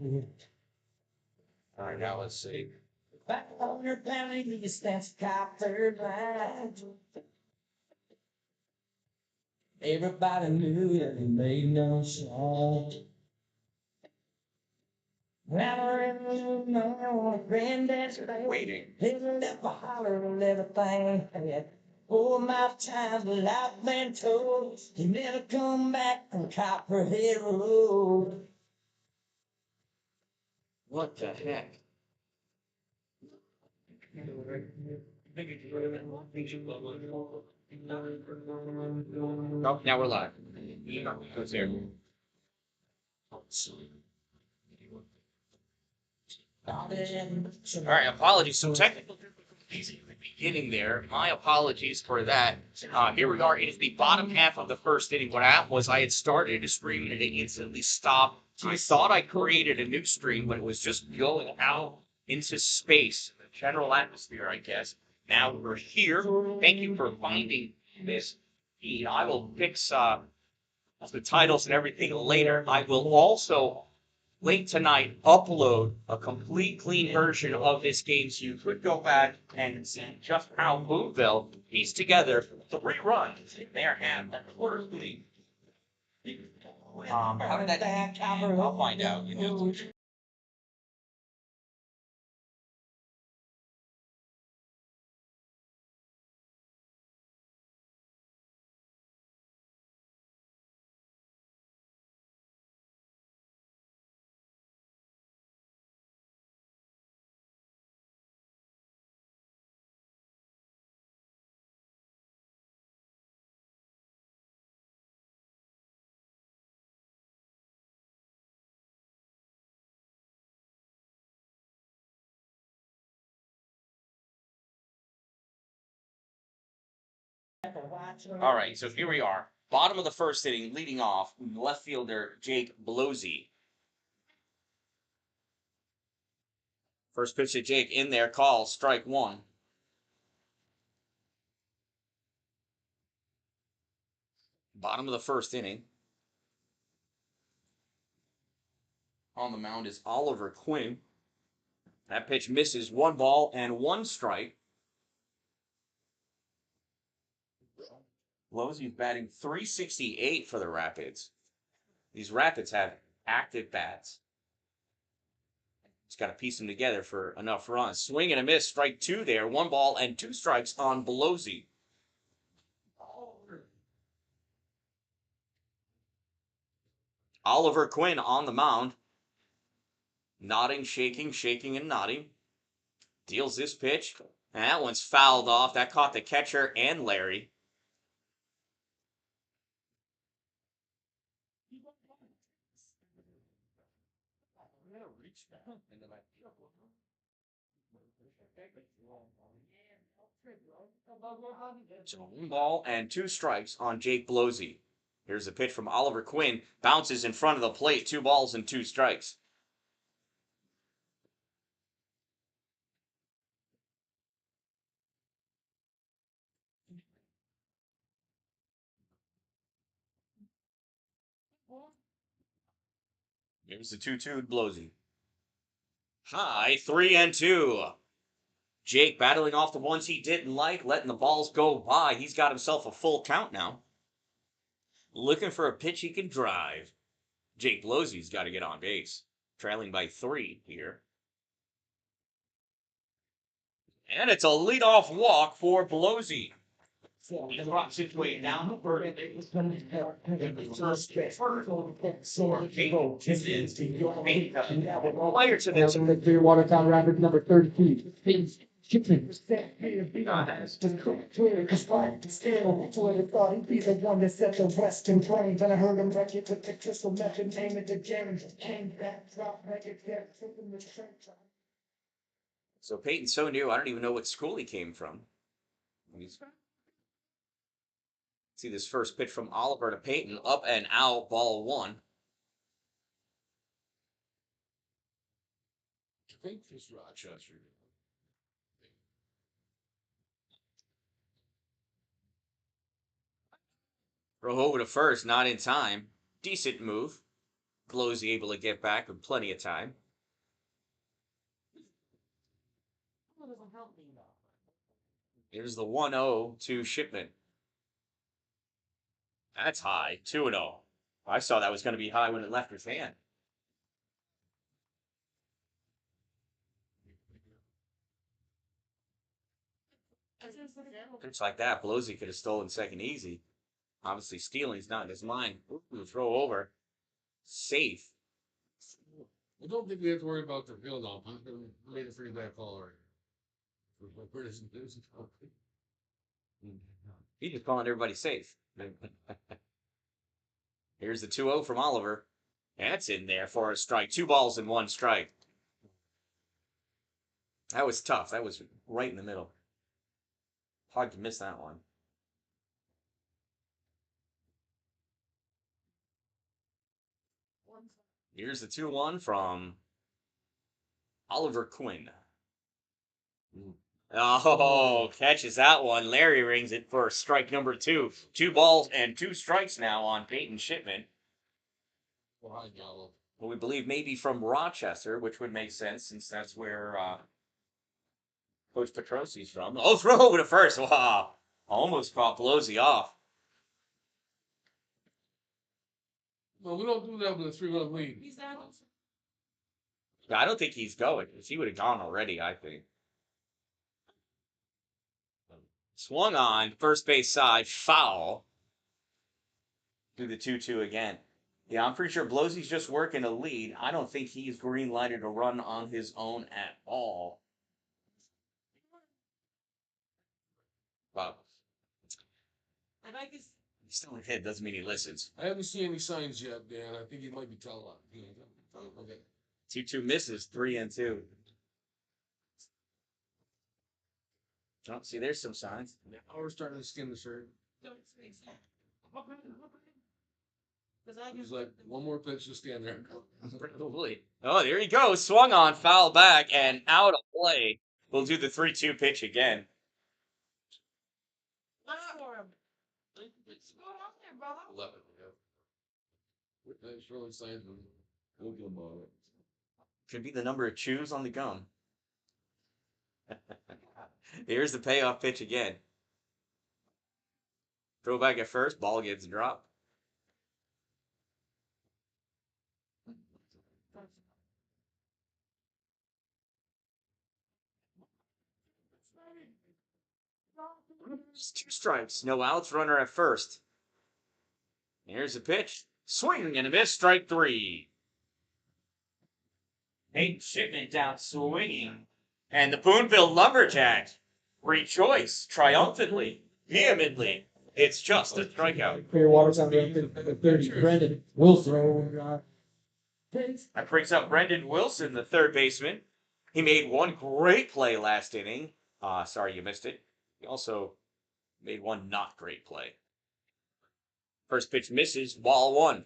All right, now let's see. Back on your belly, you stands copper line. Everybody knew that he made no song. Waiting. Living up a holler and everything. All my times I've been told you never come back from Copperhead Road. What the heck? Oh, now we're live. Who's here? All right, apologies. So technical difficulties in the beginning there. My apologies for that. Here we are. It is the bottom half of the first inning. What happened was I had started a stream and it instantly stopped. I thought I created a new stream, but it was just going out into space, the general atmosphere, I guess. Now we're here. Thank you for finding this feed. I will fix the titles and everything later. I will also late tonight upload a complete clean version of this game so you could go back and see just how Boonville pieced together 3 runs in their hand and quarterly. How did that happen? I'll find out. You know. All right, so here we are. Bottom of the first inning, leading off, left fielder Jake Blosey. First pitch to Jake in there, call, strike 1. Bottom of the first inning. On the mound is Oliver Quinn. That pitch misses, 1 ball and 1 strike. Blosey's batting .368 for the Rapids. These Rapids have active bats. Just got to piece them together for enough runs. Swing and a miss, strike 2 there. 1 ball and 2 strikes on Blosey. Oliver Quinn on the mound. Nodding, shaking, shaking, and nodding. Deals this pitch. And that one's fouled off. That caught the catcher and Larry. So 1 ball and 2 strikes on Jake Blosey. Here's a pitch from Oliver Quinn. Bounces in front of the plate. 2 balls and 2 strikes. Here's the 2-2 Blosey. High, 3-2. Jake battling off the ones he didn't like, letting the balls go by. He's got himself a full count now. Looking for a pitch he can drive. Jake Blosey's got to get on base. Trailing by 3 here. And it's a leadoff walk for Blosey. He drops his way down the first. Prior to this, Clearwater Town Rapids number 32. So Peyton's so new, I don't even know what school he came from. See this first pitch from Oliver to Peyton, up and out, ball 1. I think this Rochester. Throw over to first, not in time. Decent move. Glowsy able to get back with plenty of time. Here's the 1-0 to Shipman. That's high. 2-0. I saw that was going to be high when it left his hand. Pitch like that, Pelosi could have stolen second easy. Obviously, stealing's not in his mind. Ooh, throw over. Safe. I don't think we have to worry about the field off. I made a pretty bad call already. He's just calling everybody safe. Here's the 2-0 from Oliver. That's in there for a strike. 2 balls and 1 strike. That was tough. That was right in the middle. Hard to miss that one. Here's the 2-1 from Oliver Quinn. Oh, catches that one. Larry rings it for strike number 2. 2 balls and 2 strikes now on Peyton Shipman. Well, we believe maybe from Rochester, which would make sense since that's where Coach Petrosi's from. Oh, throw over to first. Wow. Almost caught Pelosi off. Well, we don't do that with a 3-1 lead. Yeah, I don't think he's going. He would have gone already, I think. Swung on, first base side, foul. Do the 2-2 again. Yeah, I'm pretty sure Blosey's just working a lead. I don't think he's green-lighted a run on his own at all. Wow. He's still in hit, doesn't mean he listens. I haven't seen any signs yet, Dan. I think he might be telelocked. Okay. 2-2 misses, 3-2. Oh, see, there's some signs. Now we're starting to skim the shirt. He's like, one more pitch to stand there. Probably. Oh, there he goes. Swung on, foul back, and out of play. We'll do the 3-2 pitch again. That's really signs of it. Could be the number of chews on the gum. Here's the payoff pitch again. Throw back at first, ball gets dropped. It's 2 strikes, no outs, runner at first. Here's the pitch. Swing and a miss, strike 3. Peyton Shipman down swinging. And the Boonville Lumberjacks rejoice triumphantly, vehemently. It's just a strikeout. Clearwater's on the 30. Brendan Wilson. That brings up Brendan Wilson, the third baseman. He made one great play last inning. Sorry you missed it. He also made one not great play. First pitch misses, ball 1.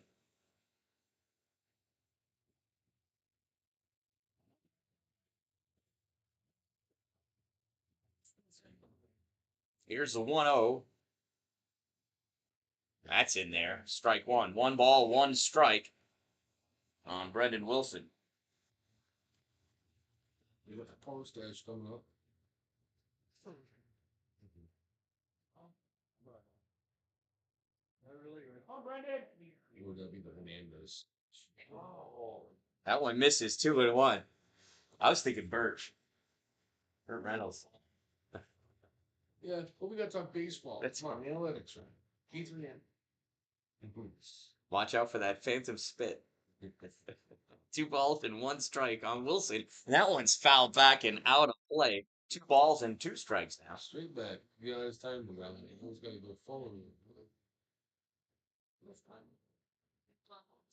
Here's the 1-0. That's in there. Strike 1. 1 ball, 1 strike on Brendan Wilson. You got the post edge coming up. Would that be the Hernandez? That one misses 2-1. I was thinking Burt Reynolds. Yeah, but we got to talk baseball. That's fine. Analytics, right? Keith Hernandez. Watch out for that phantom spit. 2 balls and 1 strike on Wilson. That one's fouled back and out of play. 2 balls and 2 strikes now. Straight back. Yeah, it's time to go. He's got to go forward.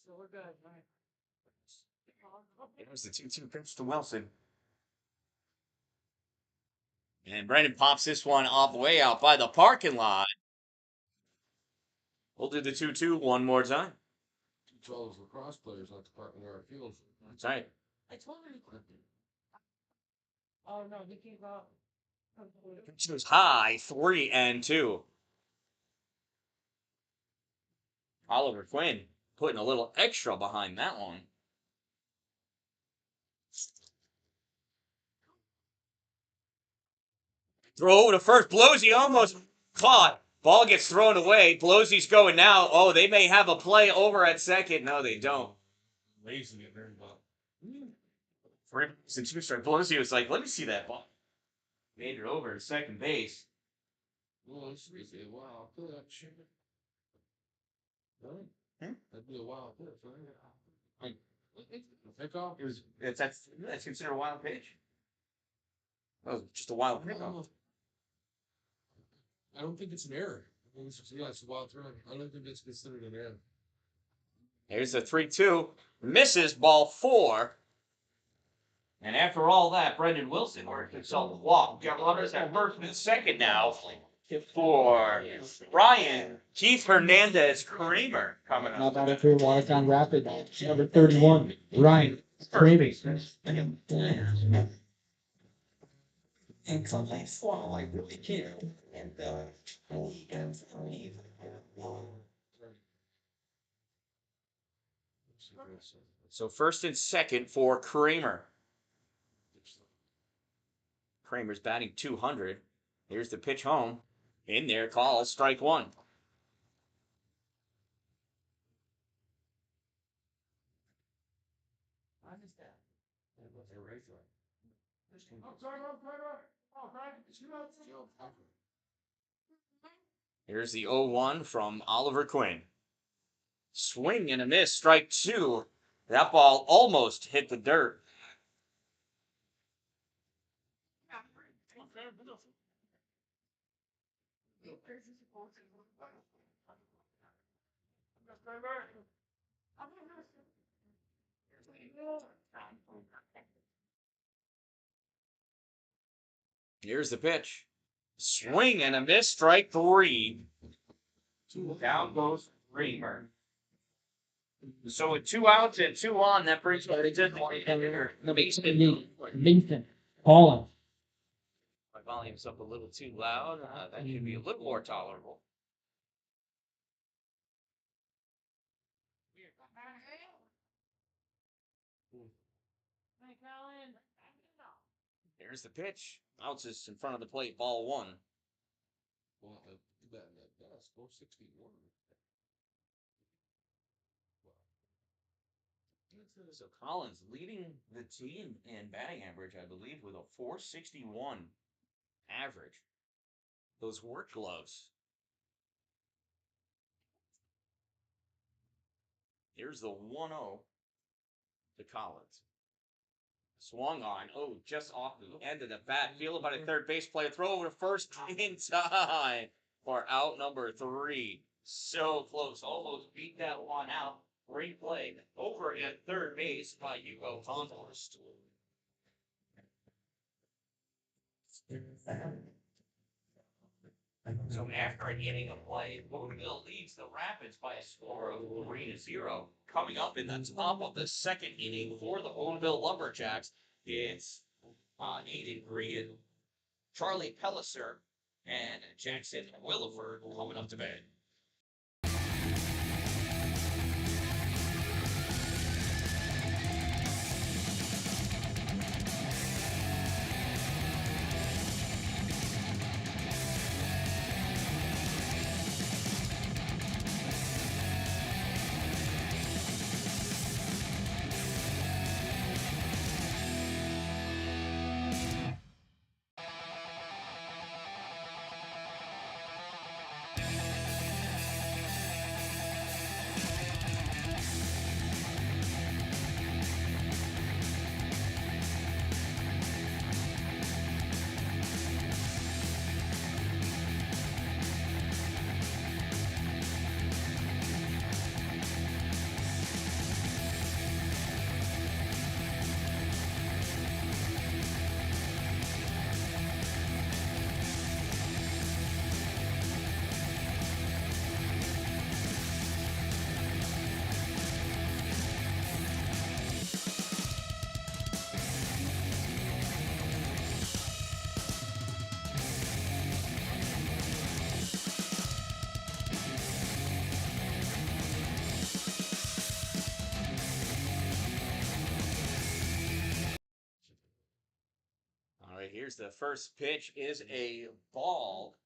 So we're good, right? There's the 2-2 pitch to Wilson. And Brendan pops this one off way out by the parking lot. We'll do the 2-2 one more time. 212 lacrosse players not the parking yard field. That's right. I told him. Oh no, he came out. Pitch was high, 3-2. Oliver Quinn putting a little extra behind that one. Throw over to first. Blosey almost caught. Ball gets thrown away. Blosey's going now. Oh, they may have a play over at second. No, they don't. Lazy at very ball. Since you started, Blosey was like, let me see that ball. Made it over to second base. Well, it's really wow. Pull that shit. Really? That'd be a wild pitch, right? Pickoff? That's considered a wild pitch. That was just a wild pickoff. I don't think it's an error. I think it's just, it's a wild throw. I don't think it's considered an error. Here's the 3-2. Misses ball 4. And after all that, Brendan Wilson worked himself a walk. Got runners at first and second now for Ryan. Keith Hernandez Kramer coming Now up. batting for Watertown Rapid, number 31, Ryan Kramer. And something swallow, I really care. And he comes for me. So first and second for Kramer. Kramer's batting 200. Here's the pitch home. In there, call, strike 1. Here's the 0-1 from Oliver Quinn. Swing and a miss, strike 2. That ball almost hit the dirt. Here's the pitch. Swing and a miss, strike 3. Down goes Kramer. So with 2 outs and 2 on, that brings us to Vincent Collins. my volume's up a little too loud. That should be a little more tolerable. There's the pitch. Bounces in front of the plate, ball 1. Well, that's 461. So Collins leading the team in batting average, I believe, with a 461 average. Those work gloves. Here's the 1-0 to Collins. Swung on. Oh, just off the end of the bat. Fielded by the third base player. Throw over to first in time for out number 3. So close. Almost beat that one out. Great play over at third base by Hugo Honhorst. So after an inning of play, Louisville leads the Rapids by a score of 3-0. Coming up in the top of the second inning for the Louisville Lumberjacks, it's Aiden Green, Charlie Pelliser, and Jackson Williford coming up to bat. here's the first pitch is a ball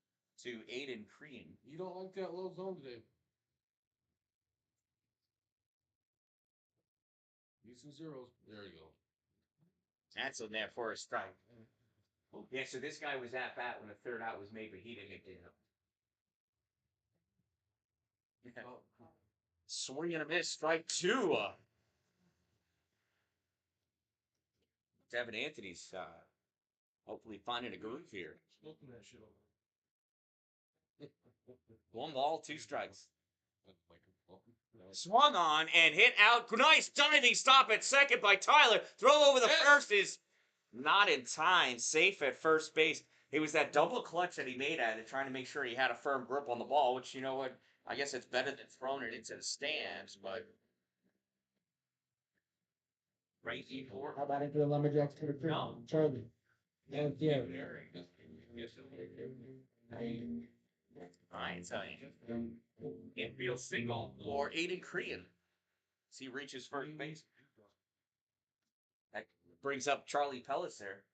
to Aiden Crean. You don't like that low zone today. Use some zeros. There you go. That's in there for a strike. Yeah, so this guy was at bat when the third out was made, but he didn't make it. Oh. Swing and a miss, strike two. Devin Anthony's hopefully finding a groove here. Smoking that shit over. 1 ball, 2 strikes. Oh, Swung on and hit out. Nice diving stop at second by Tyler. Throw over the first is not in time. Safe at first base. It was that double clutch that he made at it, trying to make sure he had a firm grip on the ball, which, you know what, I guess it's better than throwing it into the stands, but... Right, E4. How about into the Lumberjacks to the No. Charlie. Yeah, yeah. I tell you. Infield single or Aiden Crean. As he reaches first base. That brings up Charlie Pellis there.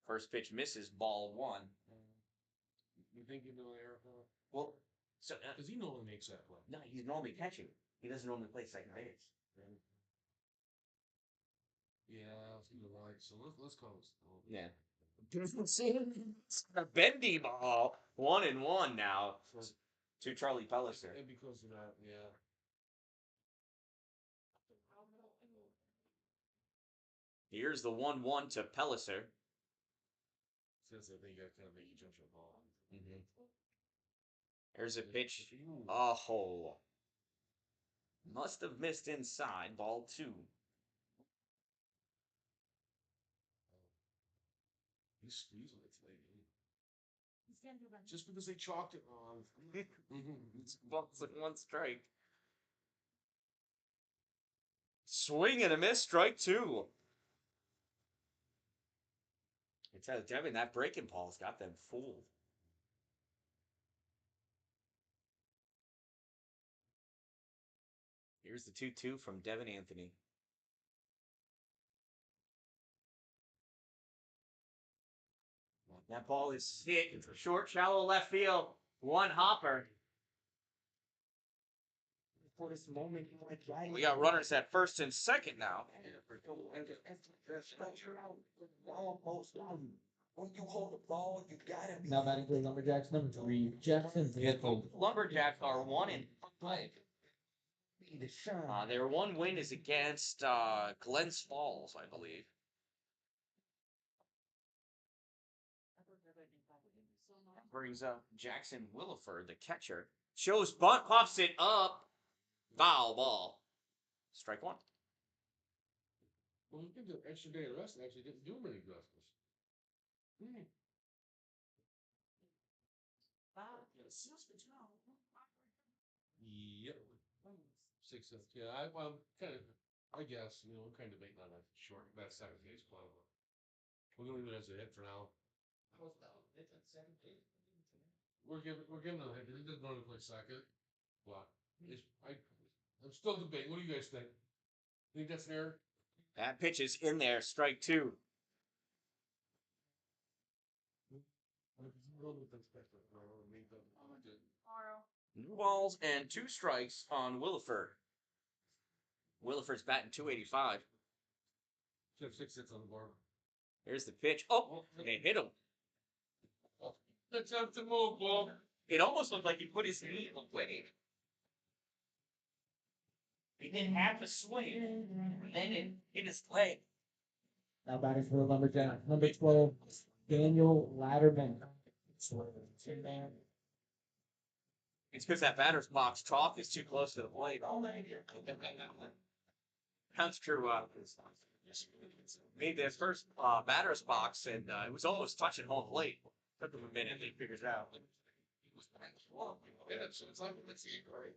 First pitch misses, ball 1. You think he's doing air? Well, so Because he normally makes that play. no, he's normally catching. He doesn't normally play second base. Yeah, you're right. So let's call this. Yeah. It's a bendy ball. 1-1 now to Charlie Pellis there. And because of that, yeah. Here's the 1-1 to Pelliser. Since I think I kind of make you jump your ball. There's a pitch. Oh, must have missed inside. Ball 2. He's squeezing it today. Just because they chalked it wrong. It's 1 strike. Swing and a miss. Strike 2. I tell you, Devin, that breaking ball's got them fooled. Here's the 2-2 from Devin Anthony. That ball is hit short, shallow left field. 1 hopper. For this moment, you went right. We got runners at first and second now. When you hold the ball, you gotta be. Now batting for the Lumberjacks, number 3, Jackson. Lumberjacks are 1-5. Their 1 win is against Glens Falls, I believe. Brings up Jackson Williford, the catcher. Shows bunt, pops it up. Foul ball. Strike 1. Well, you give the extra day of rest. Actually, didn't do many justice. Yep. 6 cents. Yeah, I'm kind of. I guess I'm kind of debating on that short that second base play. We're gonna leave it as a hit for now. We're giving it a hit. He doesn't know to play second. But I'm still debating. What do you guys think? Think that's fair? That pitch is in there. Strike 2. New balls and 2 strikes on Williford. Williford's batting .285. Should have 6 hits on the board. Here's the pitch. Oh, they hit him. Let's have to move, ball. It almost looked like he put his knee away. He didn't have to swing. Then it hit his leg. Now batting for the Lumberjacks, number 12, Daniel Latterman. It's because that batter's box chalk is too close to the plate. That's true. Made their first batter's box, and it was almost touching home plate. Took them a minute, they figured it out. It's like, let's see, right?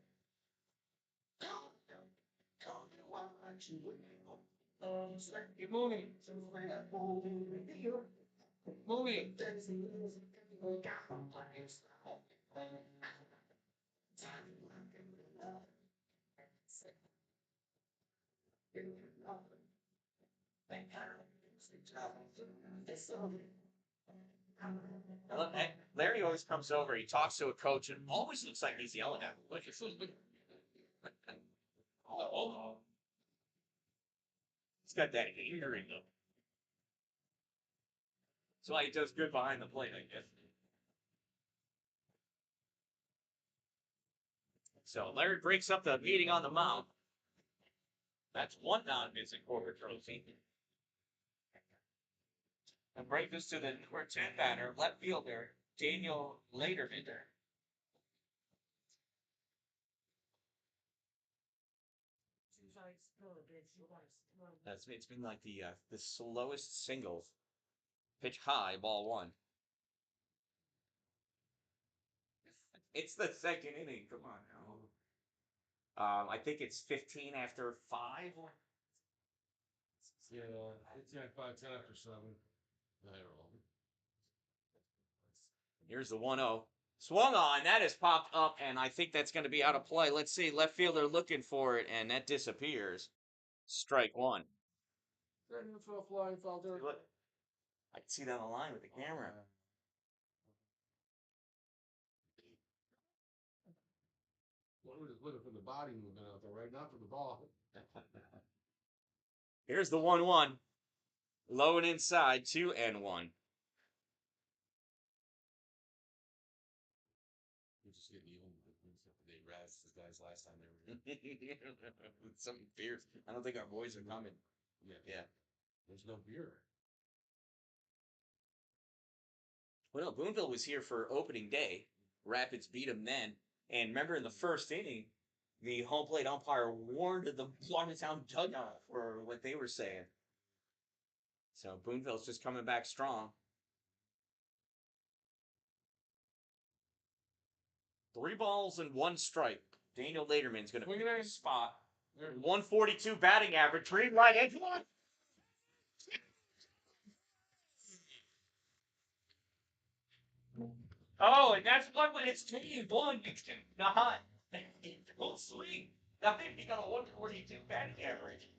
Keep moving. Moving. Larry always comes over. He talks to a coach, and always looks like he's yelling at him. He's got that anger in him. That's why he does good behind the plate, I guess. So Larry breaks up the meeting on the mound. That's one non-missing corporate trophy. And brings us to the number 10 batter, left fielder, Daniel Lederman. It's been like the slowest singles. Pitch high, ball one. It's the second inning. Come on now. I think it's 15 after 5. Yeah, it's like 5:10 after 7. I don't know. Here's the 1-0. Swung on. That has popped up, and I think that's going to be out of play. Let's see. Left fielder looking for it, and that disappears. Strike one. Flying foul there. I can see that on the line with the camera. Well, we're just looking for the body movement out there, right? Not for the ball. Here's the 1-1. Low and inside, 2-1. We're just getting even. They razzed the guys last time they were here. Something fierce. I don't think our boys are coming. Yeah. There's no beer. Well, no, Boonville was here for opening day. Rapids beat them then. And remember in the first inning, the home plate umpire warned the Watertown dugout for what they were saying. So Boonville's just coming back strong. 3 balls and 1 strike. Daniel Lederman's going to pick a spot. 142 batting average. Green light, edge one. Oh, and that's one when it's 2-1. You cannot full swing. Now he got a 142 batting average.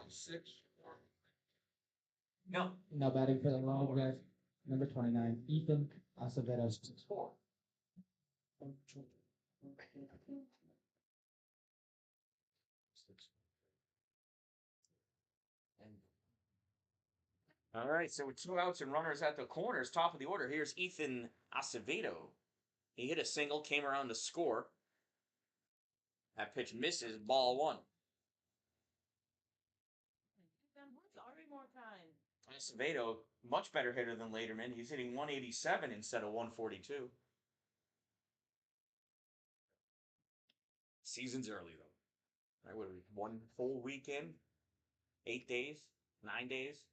Six. No. Now batting for the Lumberjacks, number 29, Ethan Acevedo. 4. All right, so with 2 outs and runners at the corners, top of the order, here's Ethan Acevedo. He hit a single, came around to score. That pitch misses, ball 1. Acevedo, much better hitter than Lederman. He's hitting 187 instead of 142. Season's early, though. Right, what are we, 1 full weekend? 8 days? 9 days?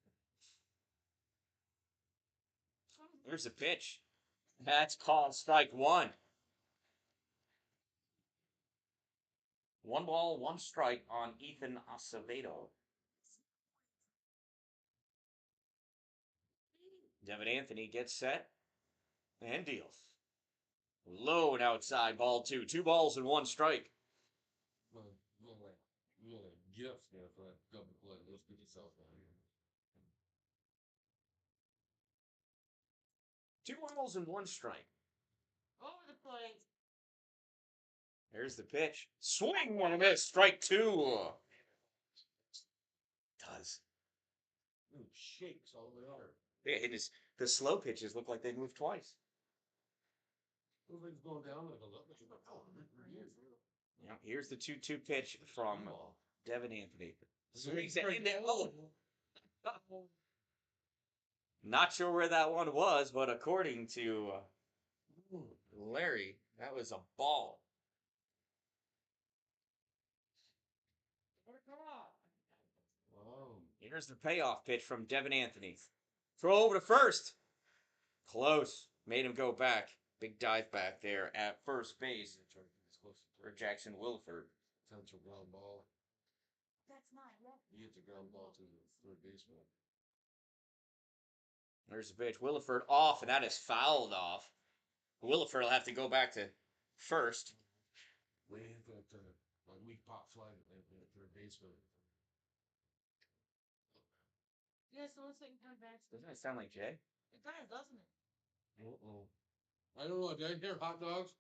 Here's the pitch. That's called strike 1. 1 ball, 1 strike on Ethan Acevedo. Devin Anthony gets set and deals. Low and outside, ball 2. 2 balls and 1 strike. Well, gift for that double play. Let's get this out down here. 2 balls and 1 strike. Over the plate. There's the pitch. Swing and a miss. Strike 2. Does. Ooh, shakes all the way over. Yeah, and the slow pitches look like they moved twice. Everything's going down like a little bit. Yeah, here's the 2-2 pitch from Devin Anthony. Swings it in there. Oh. Not sure where that one was, but according to Larry, that was a ball. Wow. Here's the payoff pitch from Devin Anthony. Throw over to first. Close. Made him go back. Big dive back there at first base for Jackson Wilford. Potential ground ball. That's not left. He hits a ground ball to the third baseman. There's the pitch. Williford off, and that is fouled off. Williford will have to go back to first. Way that Like weak pop fly third baseman. Yeah, so let's think come back. Doesn't it sound like Jay? It does, doesn't it? Uh-oh. I don't know. Did I hear hot dogs?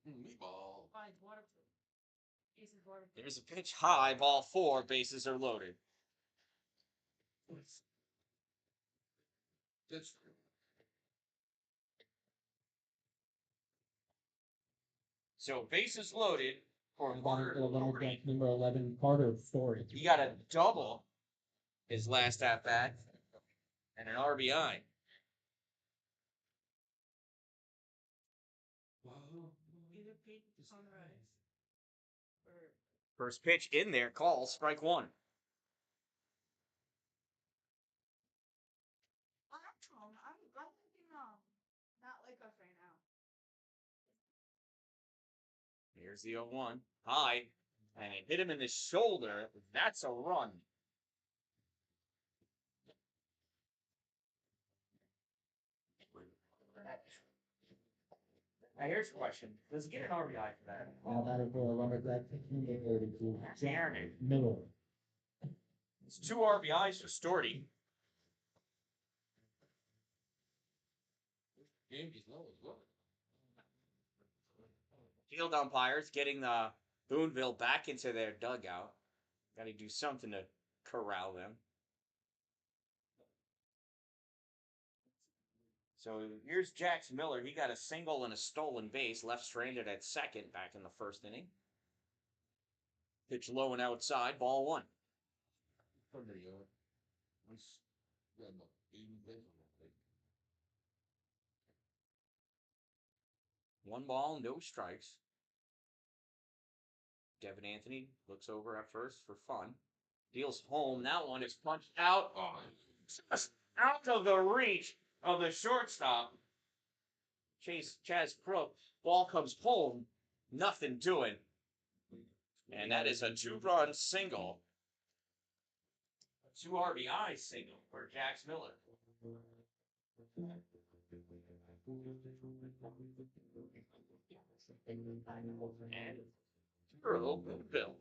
Meatball. Fine, waterproof. Aces waterproof. There's a pitch high, ball 4, bases are loaded. That's So bases loaded for And Carter. then Lumberjack number 11, Carter Story. He got a double his last at bat and an RBI. Either Pete Sunrise or First pitch in there, call, strike 1. I'm thinking not like us right now. Here's the 0-1. High. And it hit him in the shoulder. That's a run. Now here's a question. Does he get an RBI for that? Now that is for Lumberjack number 32, Darn it. Miller. It's 2 RBIs for Storty. game is low as well. Field umpires getting the Boonville back into their dugout. Got to do something to corral them. So here's Jax Miller. He got a single and a stolen base, left stranded at second back in the first inning. Pitch low and outside, ball 1. One ball, no strikes. Devin Anthony looks over at first for fun. Deals home. That one is punched out. Oh, just out of the reach of the shortstop. Chaz Crook. Ball comes home. Nothing doing. And that is a 2-run single. A 2 RBI single for Jax Miller. And for a little Boonville.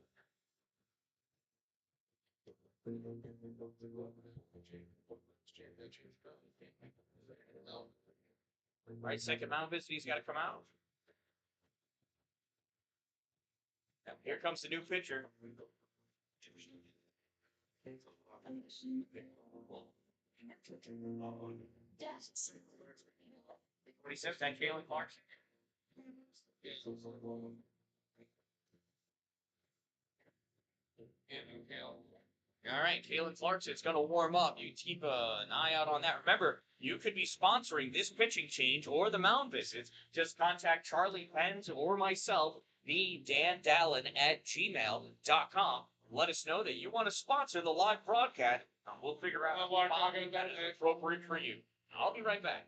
Right, second mound visit, he's got to come out. Now, here comes the new pitcher. 26, that Kalen Clarkson. All right, Kalen Clarkson's going to warm up. You keep an eye out on that. Remember, you could be sponsoring this pitching change or the mound visits. Just contact Charlie Pens or myself, the Dan-Dalin at gmail.com. Let us know that you want to sponsor the live broadcast. We'll figure out what is appropriate for you. I'll be right back.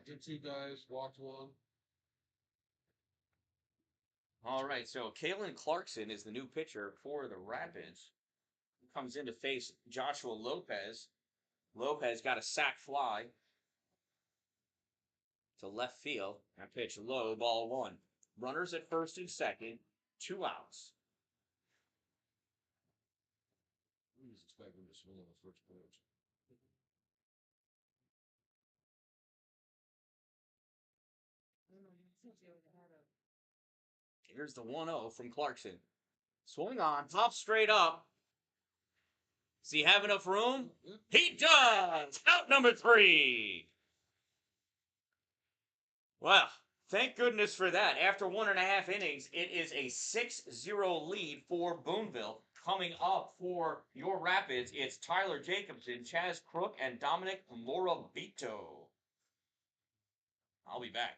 Did 2 guys, walked 1. All right, so Kalen Clarkson is the new pitcher for the Rapids. Comes in to face Joshua Lopez. Lopez got a sac fly. to left field. That pitch low, ball one. Runners at first and second, 2 outs. He was expecting to swing on the first pitch. Here's the 1-0 from Clarkson. Swing on, top straight up. Does he have enough room? He does! Out number 3. Well, thank goodness for that. After 1.5 innings, it is a 6-0 lead for Boonville. Coming up for your Rapids, it's Tyler Jacobson, Chaz Crook, and Dominic Morabito. I'll be back.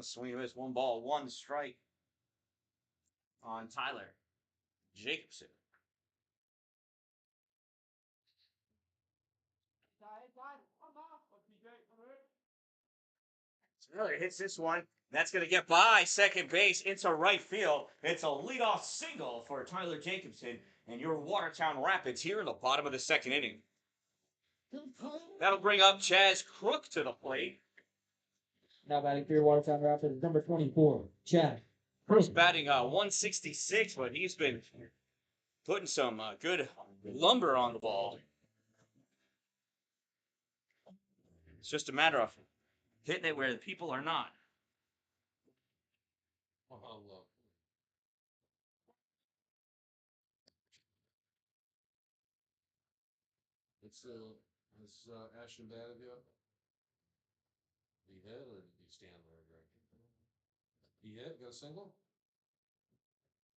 Swing and miss, 1 ball, 1 strike on Tyler Jacobson. Miller hits this one. That's going to get by second base into right field. It's a leadoff single for Tyler Jacobson and your Watertown Rapids here in the bottom of the 2nd inning. That'll bring up Chaz Crook to the plate. Now batting for your Watertown Rapids, number 24, Chad. First batting 166, but he's been putting some good lumber on the ball. It's just a matter of hitting it where the people are not. It's Ashton bad of you? He hit or did he stand there? He hit? Got a single?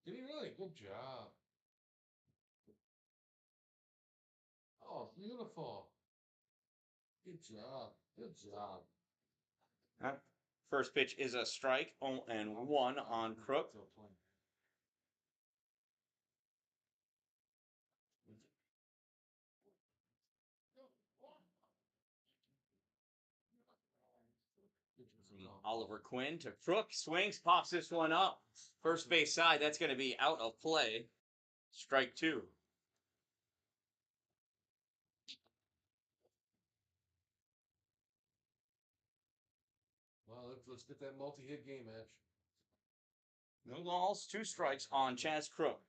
Did he really? Good job. Oh, beautiful. Good job. Good job. First pitch is a strike, 0-1 on Crook. Oliver Quinn to Crook, swings, pops this one up. First base side, that's going to be out of play. Strike 2. Well, let's get that multi-hit game match. No balls, 2 strikes on Chaz Crook.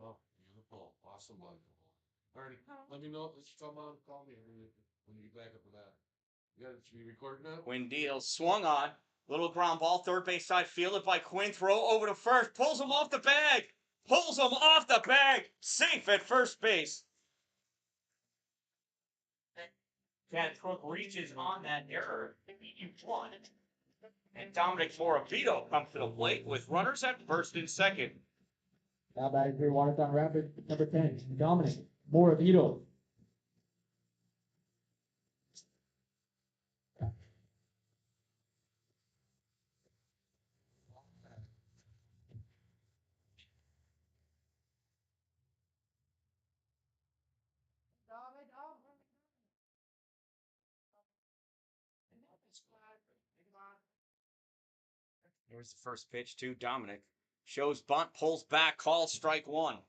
Oh, beautiful. Awesome. Alrighty, let me know. Come on, call me when you get back up for that. You got to be recording now? Quinn deals, swung on, Little ground ball, third base side, fielded by Quinn. Throw over to first, pulls him off the bag. Pulls him off the bag. Safe at first base. Chad Crook reaches on that error. You won. And Dominic Moravito comes to the plate with runners at first and second. Now batting for Watertown Rapids, number 10, Dominic Moravito. Here's the first pitch to Dominic. Shows bunt, pulls back, calls strike one. I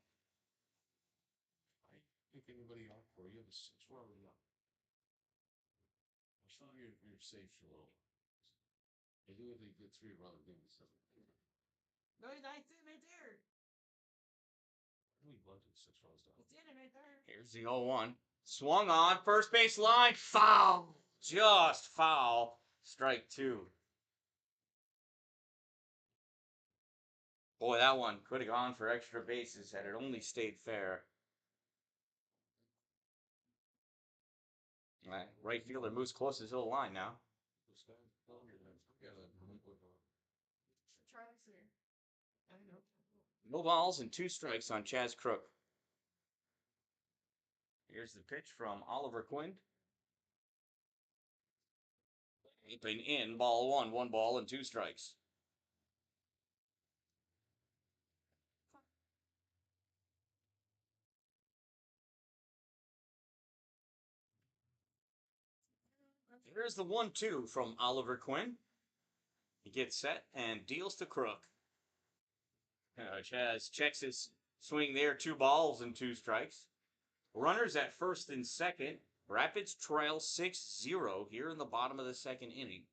think anybody off for you have a 6-run up. I think you're safe a little. I do think the 3-run give me something. No, he's not sitting right there. We bunted 6 runs down. He's sitting right there. Here's the 0-1. Swung on, first base line, foul. Just foul. Strike two. Boy, that one could have gone for extra bases had it only stayed fair. Right fielder moves closest to the line now. Try this here. I know. No balls and 2 strikes on Chaz Crook. Here's the pitch from Oliver Quinn. Leaping in, ball 1, 1 ball and 2 strikes. Here's the 1-2 from Oliver Quinn. He gets set and deals to Crook. Chaz checks his swing there, 2 balls and 2 strikes. Runners at first and second. Rapids trail 6-0 here in the bottom of the second inning.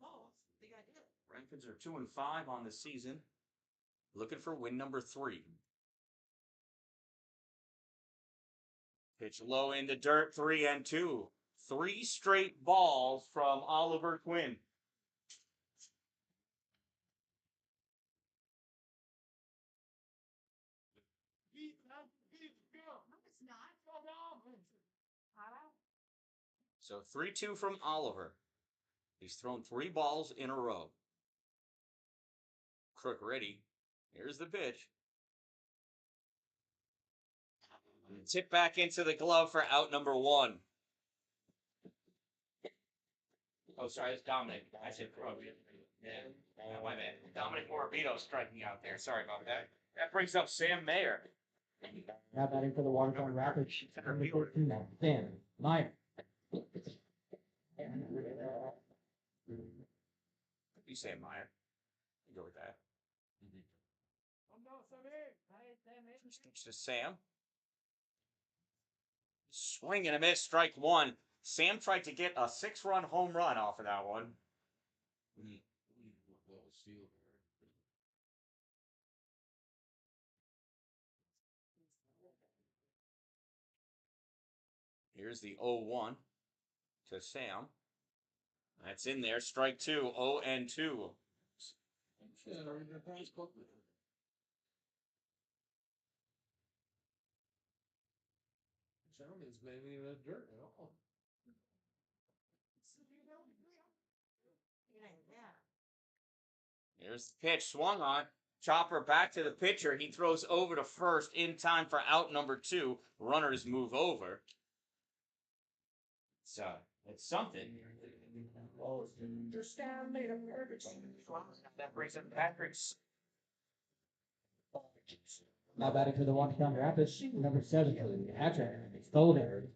Oh, I think I did. Rapids are 2-5 on the season. Looking for win number 3. Pitch low into dirt, 3-2. 3 straight balls from Oliver Quinn. No, it's not. So 3-2 from Oliver. He's thrown 3 balls in a row. Crook ready. Here's the pitch. Tip back into the glove for out number 1. Oh, sorry, it's Dominic. I said Crook. Yeah, my bad. Dominic Moravito striking out there. Sorry about that. That brings up Sam Mayer. Now batting for the Watertown Rapids, number 14, Dan Meyer. You say Meyer. You go with that. First pitch to Sam. Swing and a miss, strike 1. Sam tried to get a 6-run home run off of that one. Here's the 0-1 to Sam. That's in there. Strike 2. 0-2. Gentleman's maybe in the dirt at all. Here's the pitch. Swung on. Chopper back to the pitcher. He throws over to first in time for out number 2. Runners move over. So, it's something. That brings up Patrick's. Now batting for the Watertown Rapids, number 7, Patrick Golden.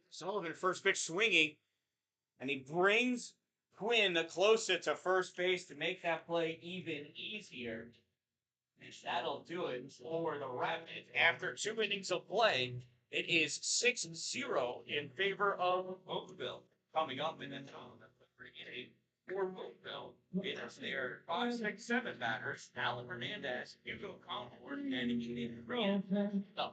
Sullivan first pitch swinging, and he brings Quinn closer to first base to make that play even easier. And that'll do it for the Rapids. After 2 innings of play, it is 6-0 in favor of Oakville. Coming up in the top of the inning for Oakville, There's their 5, 6, 7 batters, Alan Hernandez, Hugo Concord, and Ethan Green. No.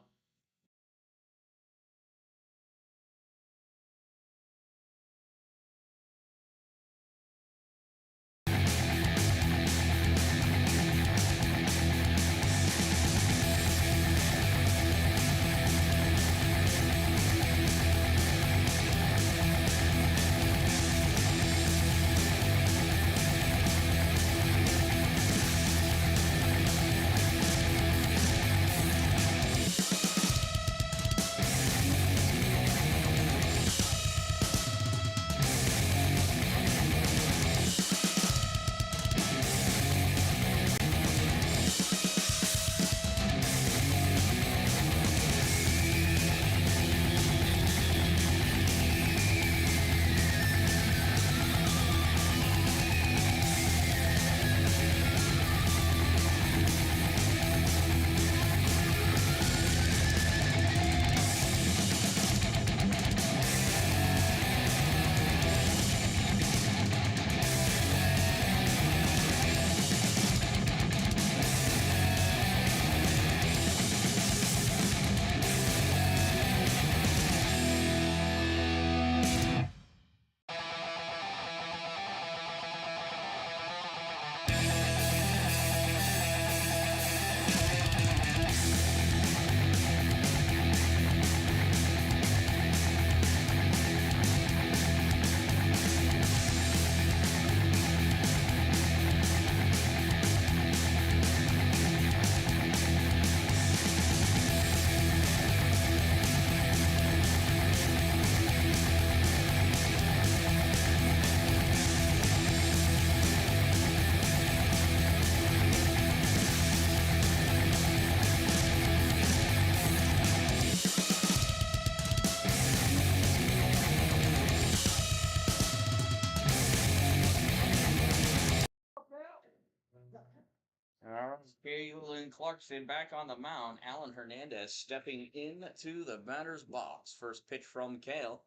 Galen Clarkson back on the mound. Alan Hernandez stepping into the batter's box. First pitch from Kale.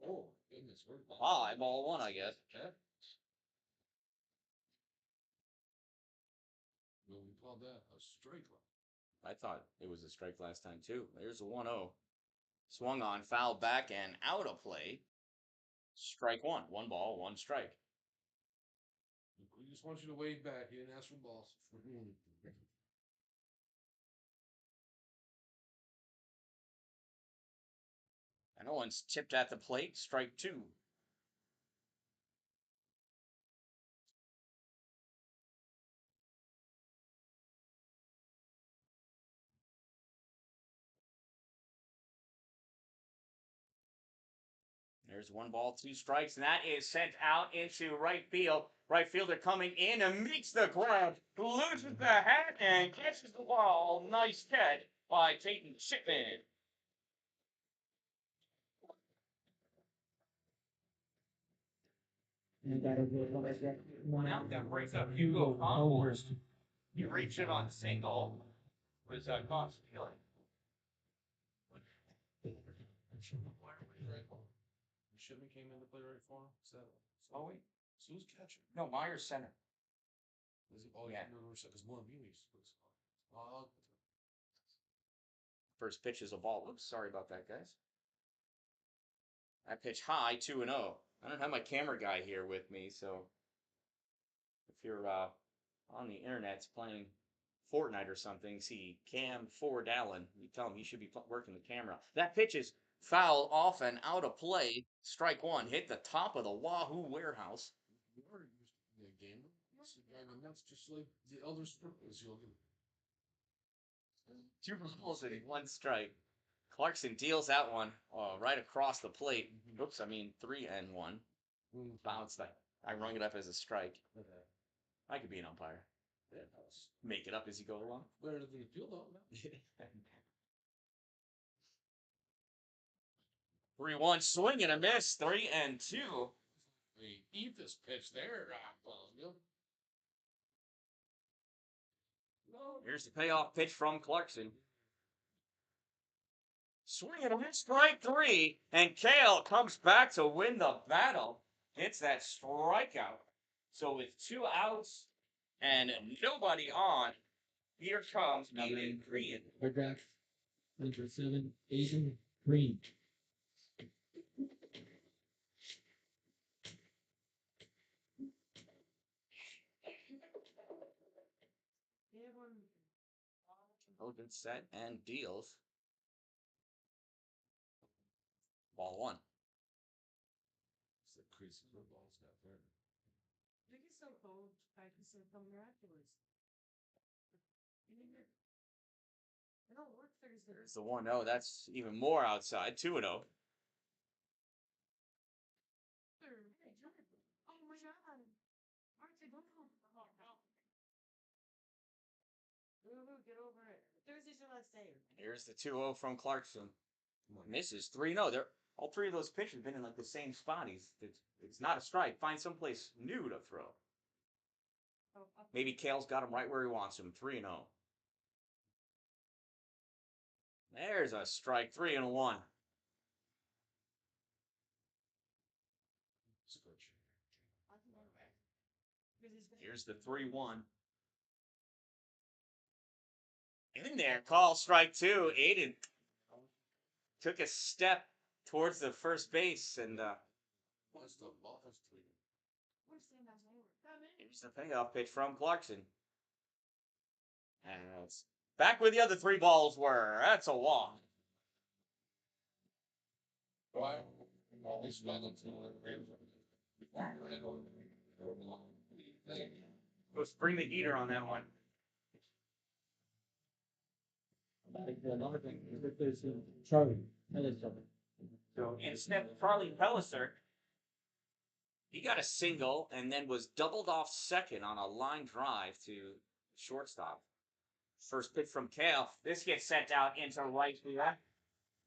Oh, goodness. High ball one, I guess. Okay. Well, we called that a strike. I thought it was a strike last time, too. There's a 1-0. Swung on, foul back, and out of play. Strike one. 1 ball, 1 strike. We just want you to wave back. He didn't ask for balls. And no one's tipped at the plate. Strike 2. There's 1 ball, 2 strikes, and that is sent out into right field. Right fielder coming in and meets the ground, loses the hat, and catches the ball. Nice catch by Peyton Shipman. One out that breaks up Hugo Concord. He reached it on single. Was caught stealing. Shipman came in to play right for him. Is that? Oh wait, So who's catcher? no, Myers center. Is it? Oh Yeah. yeah. Because Mulline's. First pitch is a ball. Oops, sorry about that, guys. I pitch high, 2-0. I don't have my camera guy here with me, so if you're on the internet playing Fortnite or something, see Cam Dan-Dalin, you tell him he should be working the camera. That pitch is foul off and out of play. Strike 1, hit the top of the Wahoo warehouse. You are used to the game. I mean, that's just like the Elder Scrolls. You'll do. 2 balls and 1 strike. Clarkson deals that one right across the plate. Oops, I mean 3-1. Bounced that. I rung it up as a strike. I could be an umpire. Yeah, Make it up as you go along. better than the field though. 3-1, swing and a miss. 3-2. They eat this pitch there. Here's the payoff pitch from Clarkson. Swing and a miss, strike 3, and Kale comes back to win the battle. Hits that strikeout. So with 2 outs and nobody on, here comes Aiden Green. Paragraph number 7, Asian green. Logan set and deals. Ball 1. It's the crease of the ball's got there. I think it's so cold. I can still come here afterwards. I don't work Thursday. There's the 1-0. That's even more outside. 2-0. Oh my god. Aren't they both home? Get over it. Thursday's your last day. Here's the 2-0 from Clarkson. Misses 3-0. They're all 3 of those pitches have been in like the same spot. It's not a strike. Find someplace new to throw. Maybe Kale's got him right where he wants him. 3-0. There's a strike. 3-1. Here's the 3-1. In there, call strike 2. Aiden took a step towards the first base, and What's the ball? That's 3. here's the payoff pitch from Clarkson. And it's back where the other 3 balls were. That's a walk. Why? Always struggle to Let's bring the heater on that one. Another thing is Charlie. That is something. So instead of Charlie Pelliser, he got a single and then was doubled off second on a line drive to shortstop. First pitch from Kale. This gets sent out into right field.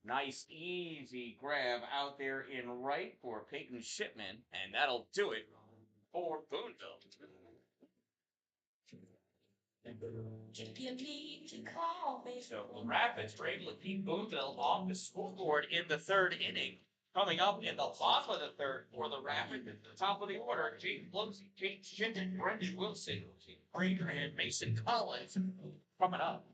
Nice, easy grab out there in right for Peyton Shipman, and that'll do it for Boonville. You need to call me. So the Rapids were able to keep Boonville off the scoreboard in the 3rd inning. Coming up in the bottom of the 3rd for the Rapids at the top of the order, Jake Blumsey, Kate Shinton, Brendan Wilson, Prager, and Mason Collins coming up.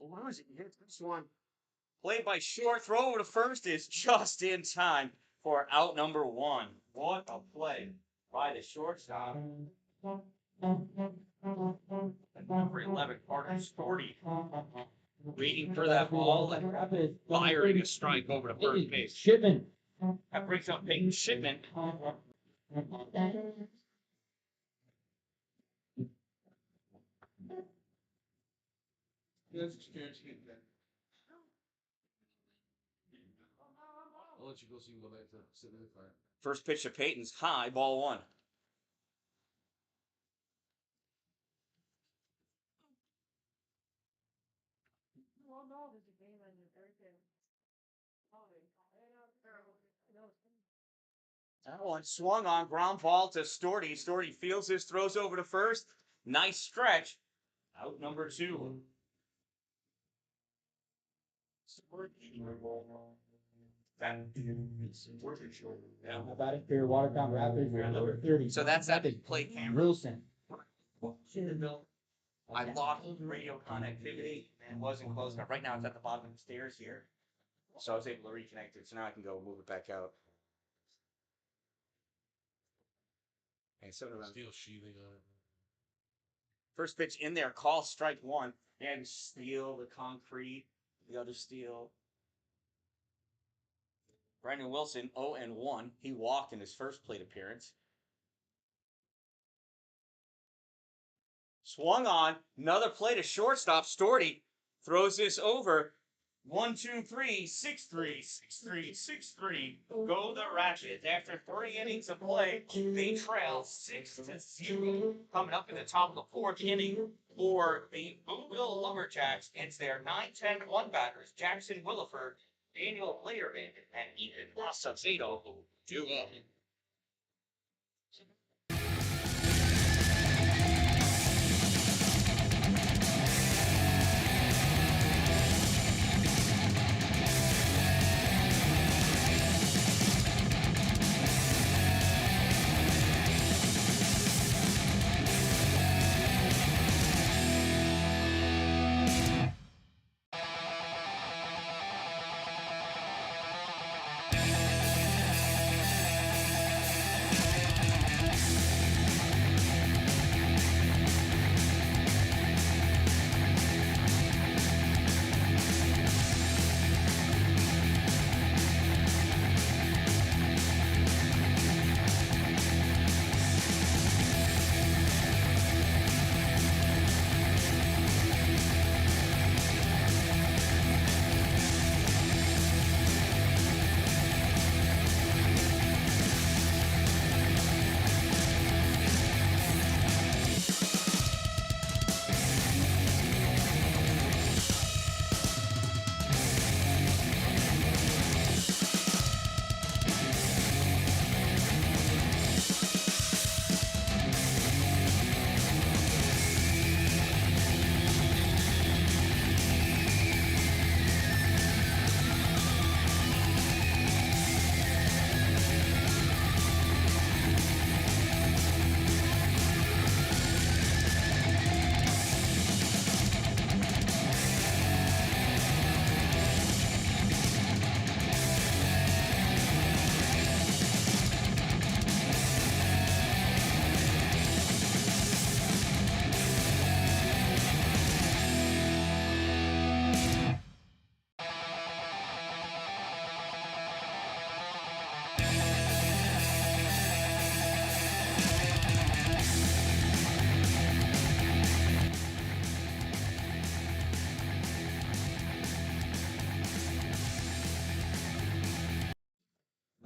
Losing hits this one. Played by short. Throw over to first is just in time for out number 1. What a play by the shortstop. And number 11, Carter Storty, waiting for that ball and firing a strike over to first base. Shipman. That brings up Peyton Shipman. That's guaranteed. I'll let you go so you can go back to sit in the car. First pitch to Peyton's high, ball one. That one swung on, ground ball to Storty. Storty feels this, throws over to first. Nice stretch. Out number two. How about it for your Watertown Raptors? You're number 30. So that's that big play camera. Wilson. I lost radio connectivity and wasn't close enough. Right now it's at the bottom of the stairs here. So I was able to reconnect it. So now I can go move it back out. And so Steel sheathing on it. first pitch in there, call strike one. And steel, the concrete, the other steel. Brandon Wilson, 0-1. He walked in his first plate appearance. Swung on, another play to shortstop. Storty throws this over. 1, 2, 3, 6-3, 6-3, 6-3. Go the Ratchets. After 3 innings of play, they trail 6-0. Coming up in the top of the 4th inning for the Boonville Lumberjacks. It's their 9-10-1 batters, Jackson Williford, Daniel Lederman, and Ethan Acevedo, who do up.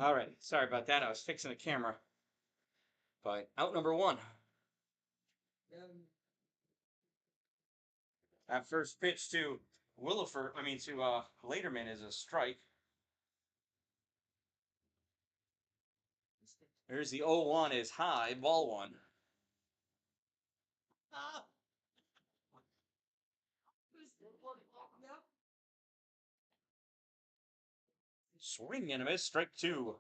All right, sorry about that. I was fixing the camera. But out number one. That first pitch to Lederman is a strike. There's the 0-1 is high, ball one. Swing and a miss, strike two.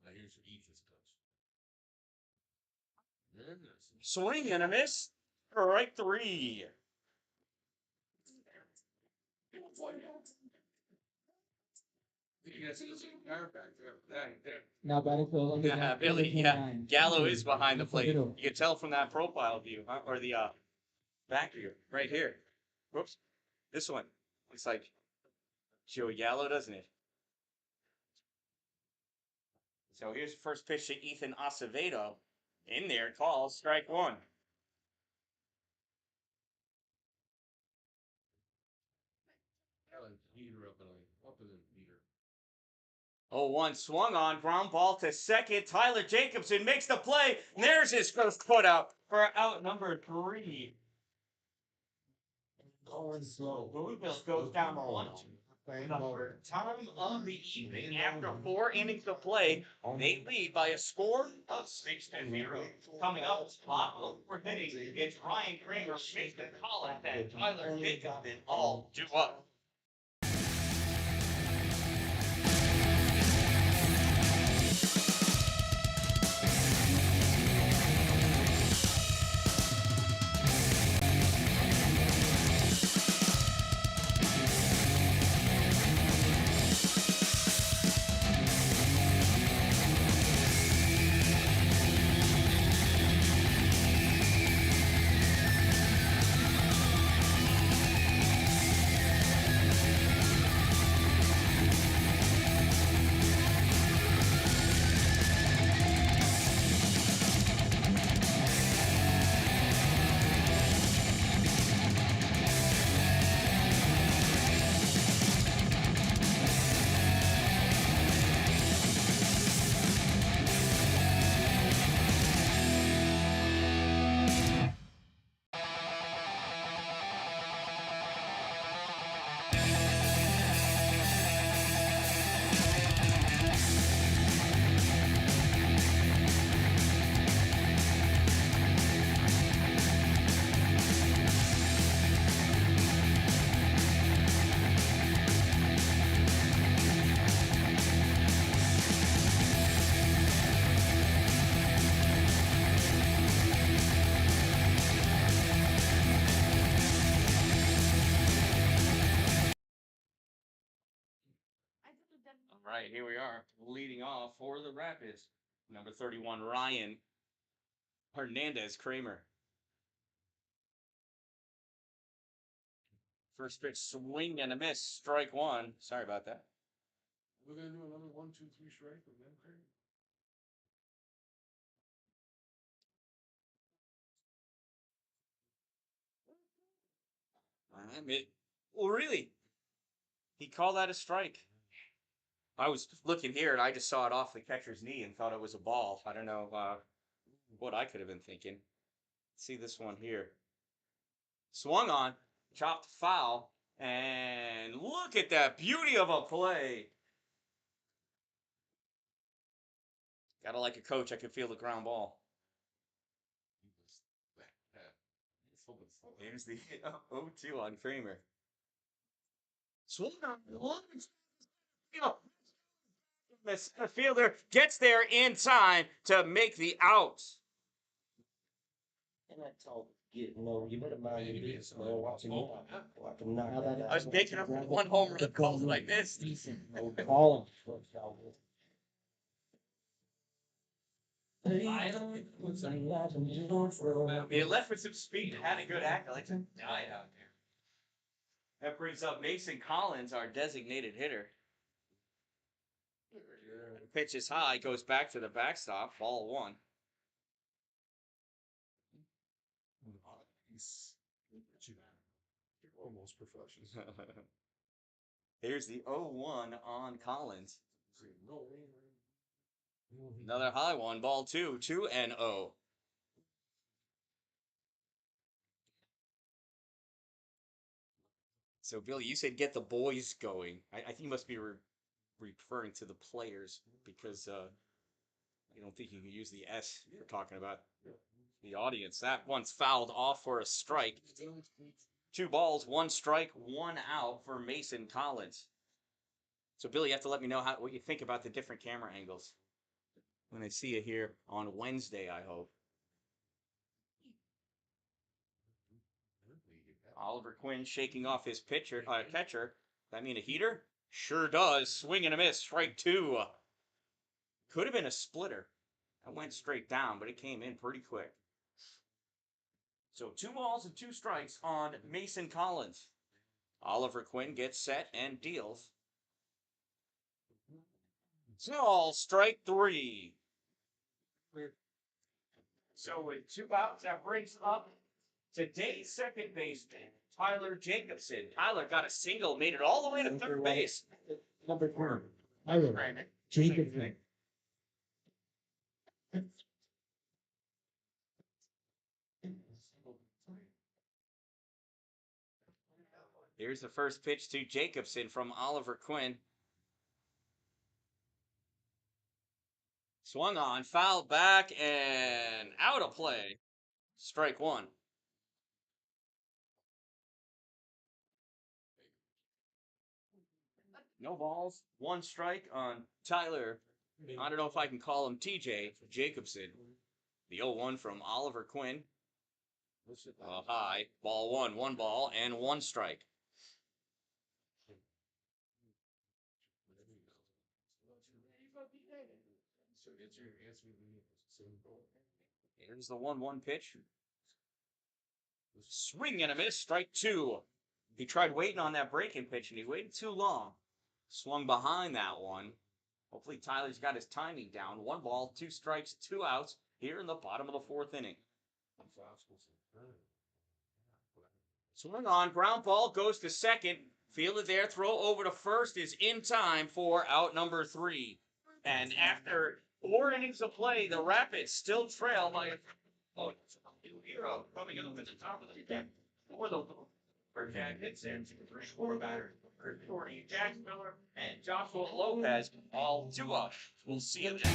Now here's your Ethan's touch. Swing and a miss, strike three. You guys see the car back there. Now batting for the Lumberjacks. Yeah, Billy, yeah. Gallo is behind the plate. You can tell from that profile view, huh? Or the back view, right here. Whoops. This one. Looks like Joey Gallo, doesn't it? So here's the first pitch to Ethan Acevedo. In there, call, strike one. Heater up in the heater. 0-1 swung on, ground ball to second. Tyler Jacobson makes the play. There's his first put out for out number 3. Going slow. Louisville goes down 1-2. Number time of the evening after 4 innings of play. They lead by a score of 6-0. Coming up, we're hitting. It's Ryan Kramer, Mason Collins, and Tyler Jacobson all due up. All right, here we are, leading off for the Rapids. Number 31, Ryan Hernandez Kramer. First pitch, swing and a miss, strike one. Sorry about that. We're gonna do another 1, 2, 3 strike with them, Craig? Well, really? He called that a strike. I was looking here and I just saw it off the catcher's knee and thought it was a ball. I don't know what I could have been thinking. See this one here. Swung on, chopped foul, and look at that beauty of a play. Gotta like a coach, I can feel the ground ball. Here's the 0-2 on Kramer. Swung on, the fielder gets there in time to make the out. And I told you you better mind your business, man. Watching me. I can knock that out. I was making up one home run call that I missed. Calling. He left with some speed, had a good act, like some died out there. That brings up Mason Collins, our designated hitter. Pitch is high, goes back to the backstop, ball 1. You're almost professional. Here's the 0-1 on Collins. Another high one, ball 2, 2-0. So, Billy, you said get the boys going. I think you must be referring to the players because I don't think you can use the S for talking about the audience. That one's fouled off for a strike. 2 balls, 1 strike, 1 out for Mason Collins. So, Billy, you have to let me know what you think about the different camera angles when I see you here on Wednesday, I hope. Oliver Quinn shaking off his catcher. That mean a heater? Sure does. Swing and a miss. Strike 2. Could have been a splitter. That went straight down, but it came in pretty quick. So 2 balls and 2 strikes on Mason Collins. Oliver Quinn gets set and deals. So strike 3. So with 2 outs, that brings up today's second baseman, Tyler Jacobson. Tyler got a single, made it all the way to third base. Number 4. Tyler Jacobson. Here's the first pitch to Jacobson from Oliver Quinn. Swung on, fouled back, and out of play. Strike 1. No balls, 1 strike on Tyler. I don't know if I can call him TJ Jacobson. The 0-1 from Oliver Quinn. High. Ball 1, 1 ball, and 1 strike. Here's the 1-1 pitch. Swing and a miss, strike 2. He tried waiting on that breaking pitch, and he waited too long. Swung behind that one. Hopefully Tyler's got his timing down. 1 ball, 2 strikes, 2 outs here in the bottom of the 4th inning. Swung on, ground ball, goes to second. Fielded there, throw over to first is in time for out number 3. And after 4 innings of play, the Rapids still trail by a new hero coming up at the top of the 10th for the Lumberjacks and 4 batters. Jack Miller and Joshua Lopez, all 2 up. We'll see you then.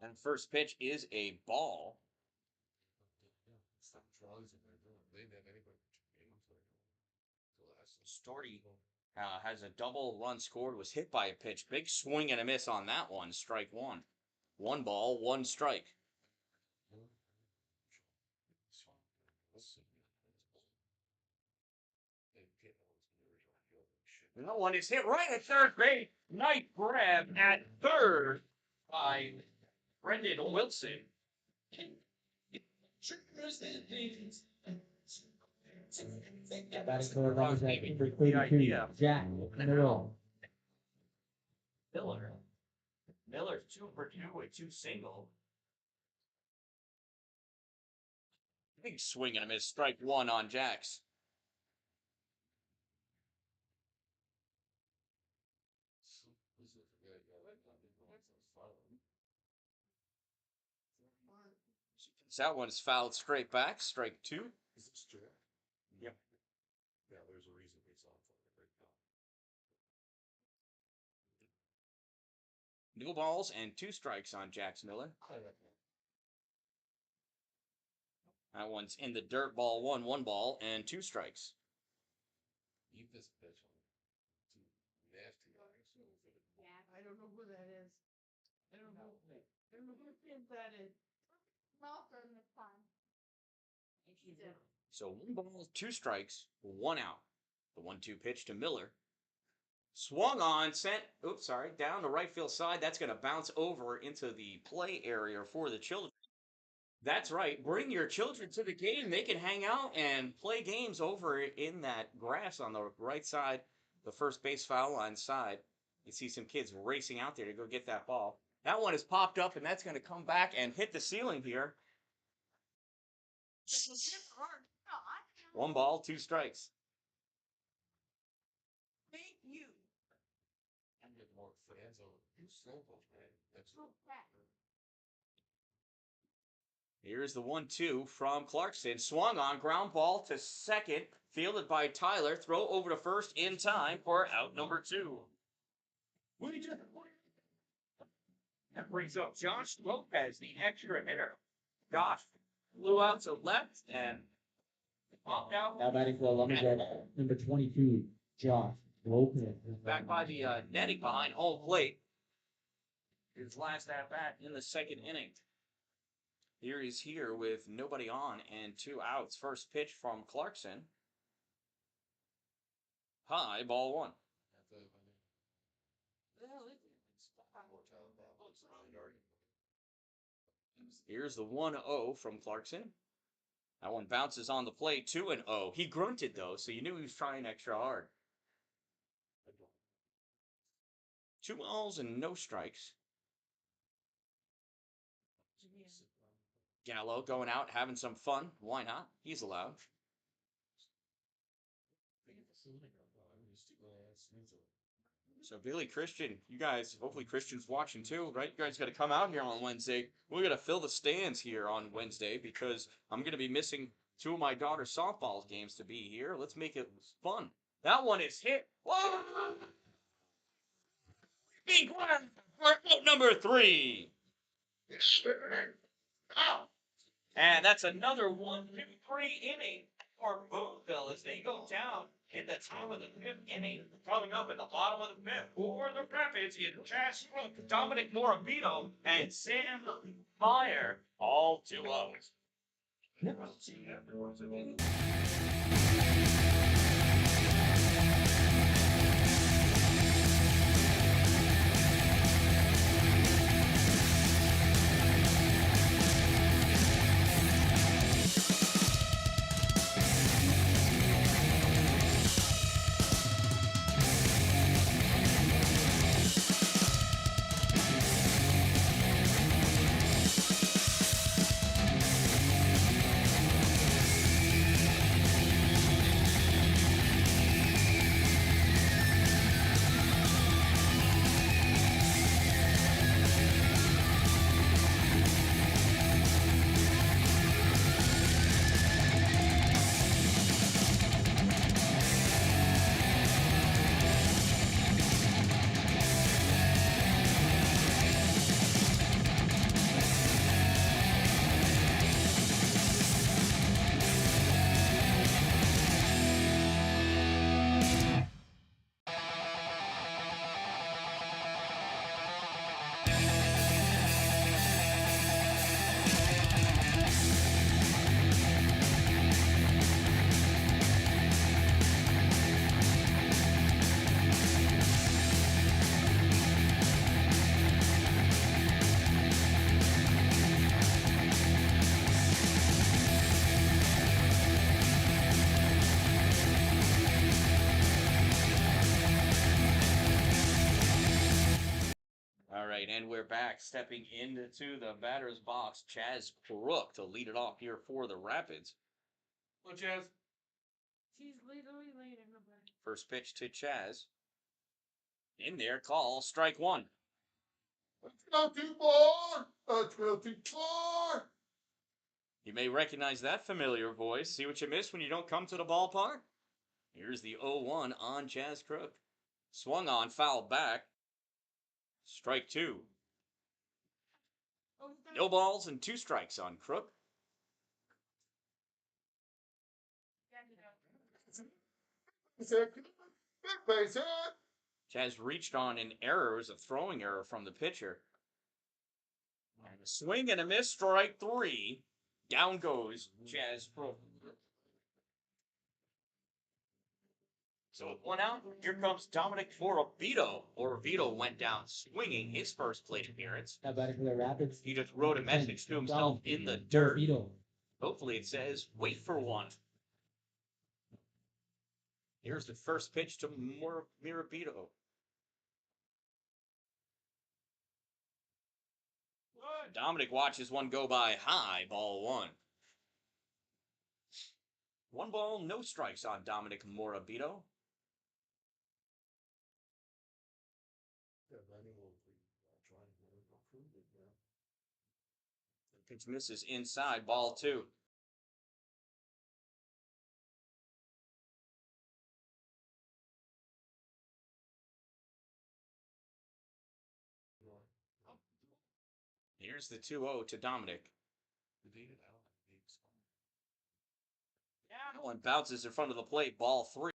And first pitch is a ball. Storty has a double run scored, was hit by a pitch. Big swing and a miss on that one. Strike 1. 1 ball, 1 strike. That one is hit right at third base. Nice grab at third by Brendan Wilson. Batting for Lumberjacks, number 32, Jack Miller. Miller's 2 for 2 with 2 singles. Big swing and a miss. Strike 1 on Jacks. That one's fouled straight back. Strike 2. Is this true? Yep. Yeah, there's a reason he's on for it right now. No balls and 2 strikes on Jax Miller. That one's in the dirt. Ball 1, 1 ball, and 2 strikes. Eat this bitch on nasty eyes. I don't know who that is. I don't know who that is. Mouth on this time. So 1 ball, 2 strikes, 1 out. The 1-2 pitch to Miller. Swung on, sent, down the right field side. That's going to bounce over into the play area for the children. That's right. Bring your children to the game. They can hang out and play games over in that grass on the right side, the first base foul line side. You see some kids racing out there to go get that ball. That one has popped up, and that's going to come back and hit the ceiling here. 1 ball, 2 strikes. Thank you. I'm getting more fans over. You slow man. That's Here's the 1-2 from Clarkson. Swung on, ground ball to second. Fielded by Tyler. Throw over to first in time for out number 2. That brings up Josh Lopez, the extra hitter. Josh flew out to left and popped out. Now batting for Lumberjacks, number 22, Josh Lopez. Back by the netting behind home plate. His last at bat in the second inning. Here he's here with nobody on and 2 outs. First pitch from Clarkson. High, ball 1. Here's the 1-0 from Clarkson. That one bounces on the plate, 2-0. He grunted though, so you knew he was trying extra hard. 2 balls and no strikes. Gallo going out, having some fun. Why not? He's allowed. So Billy, Christian, you guys, hopefully Christian's watching too, right? You guys got to come out here on Wednesday. We're going to fill the stands here on Wednesday because I'm going to be missing 2 of my daughter's softball games to be here. Let's make it fun. That one is hit. Whoa! Big one for out number 3. And that's another 1-2-3 inning for Boonville as they go down in the top of the 5th inning. Coming up in the bottom of the 5th for the Rapids in Chas Crook, Dominic Morabito, and Sam Meyer. All 2 outs. And we're back, stepping into the batter's box, Chas Crook to lead it off here for the Rapids. Well, Chaz. She's literally laying in the bed. First pitch to Chas. In there, call, strike 1. Let's go too far. Let's go too far. You may recognize that familiar voice. See what you miss when you don't come to the ballpark? Here's the 0-1 on Chas Crook. Swung on, fouled back. Strike 2. No balls and 2 strikes on Crook. Chas reached on an error. It was a throwing error from the pitcher. And a swing and a miss, strike 3. Down goes Chas Crook. So with one out, here comes Dominic Morabito. Morabito went down swinging his first plate appearance. Now batting for the Rapids. He just wrote a message to himself in the dirt. Hopefully it says, wait for one. Here's the first pitch to Morabito. Dominic watches one go by high, ball one. 1 ball, no strikes on Dominic Morabito. The pitch misses inside, ball two. Here's the 2-0 to Dominic. That one bounces in front of the plate, ball three.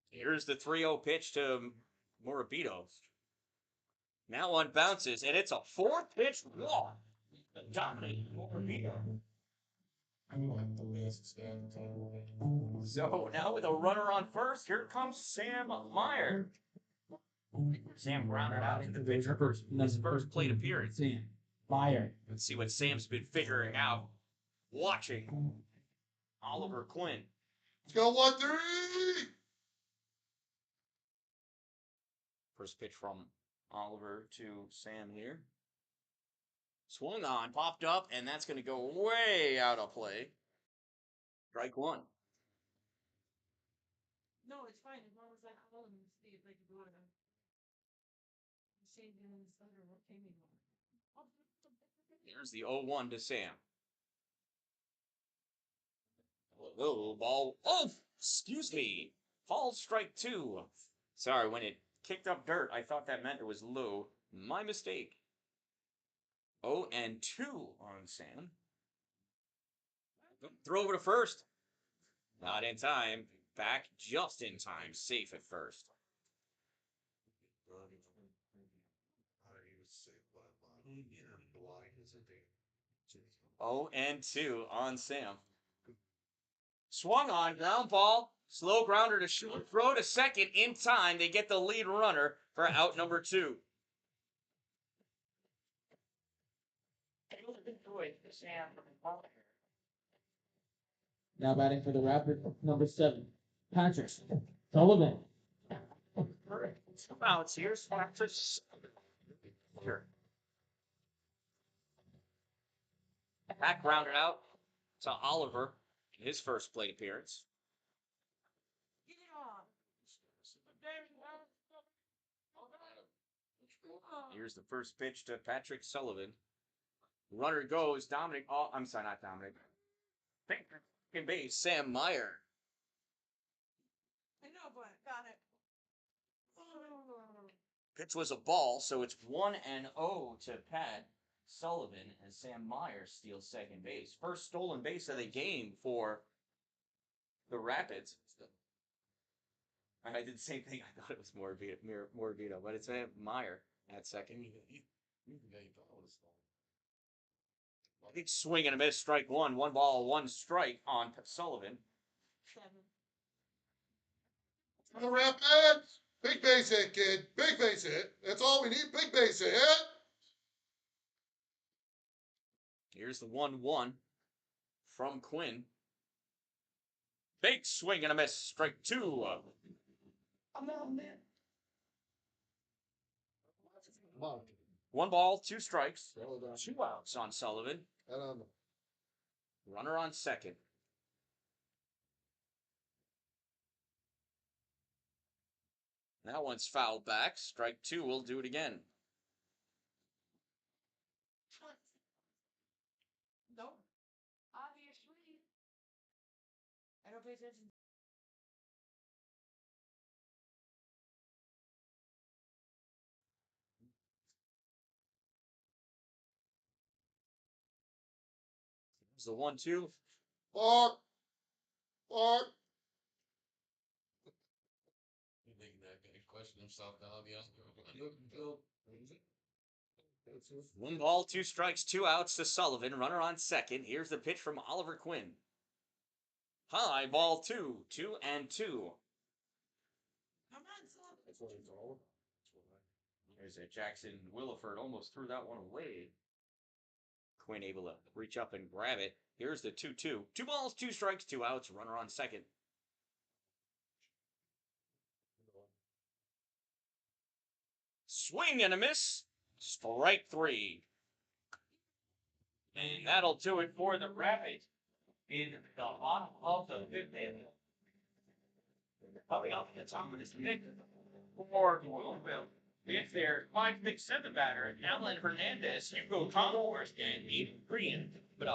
Here's the 3-0 pitch to Morabito. Now one bounces, and it's a 4-pitch walk. Dominic Morabito. So now with a runner on first, here comes Sam Meyer. Sam grounded out into the pitcher for his first plate appearance. Sam Meyer. Let's see what Sam's been figuring out. Watching Oliver Quinn. Let's go 1-3. First pitch from Oliver to Sam here. Swung on, popped up, and that's going to go way out of play. Strike one. No, it's fine as long as I call them and see if they can do it. Shade in the thunder, what came in? Here's the 0-1 to Sam. Whoa, ball. Oh, excuse me. Ball strike two. Sorry, when it kicked up dirt, I thought that meant it was low. My mistake. 0-2 on Sam. Throw over to first. Not in time. Back just in time. Safe at first. 0-2 on Sam. Swung on, ground ball. Slow grounder to short. Throw to second in time. They get the lead runner for out number 2. Now batting for the Rapids, number 7, Patrick Sullivan. 2 outs here. Here. Back grounded out to Oliver in his first plate appearance. Here's the first pitch to Patrick Sullivan. Runner goes, Dominic. Oh, I'm sorry, not Dominic. Second base, Sam Meyer. I know, but got it. Pitch was a ball, so it's 1-0 to Pat Sullivan as Sam Meyer steals second base. First stolen base of the game for the Rapids. I did the same thing. I thought it was Morabito, but it's Meyer at second. Big swing and a miss, strike one. 1 ball, 1 strike on Sullivan. 7. The Rapids. Big base hit, kid. Big base hit. That's all we need. Big base hit. Here's the 1-1 from Quinn. Big swing and a miss, strike 2. I'm out, man. 1 ball, 2 strikes. 2 outs on Sullivan. Runner on second. That one's fouled back. Strike 2. We'll do it again. No. Obviously. I don't pay attention. Here's the 1-2. Bark. Bark. You thinking that guy questioned himself now. Bill. 1 ball, 2 strikes, 2 outs to Sullivan. Runner on second. Here's the pitch from Oliver Quinn. High ball 2, 2-2. There's a Jackson Williford almost threw that one away. Quinn able to reach up and grab it. Here's the 2-2. 2 balls, 2 strikes, 2 outs. Runner on second. Swing and a miss. Strike 3. And that'll do it for the Rapids in the bottom of the 5th inning. Coming up at the top of this pick for Louisville. It's their 5, 6, 7 batter, Alan Hernandez, Hugo Conors, and Eden Green. But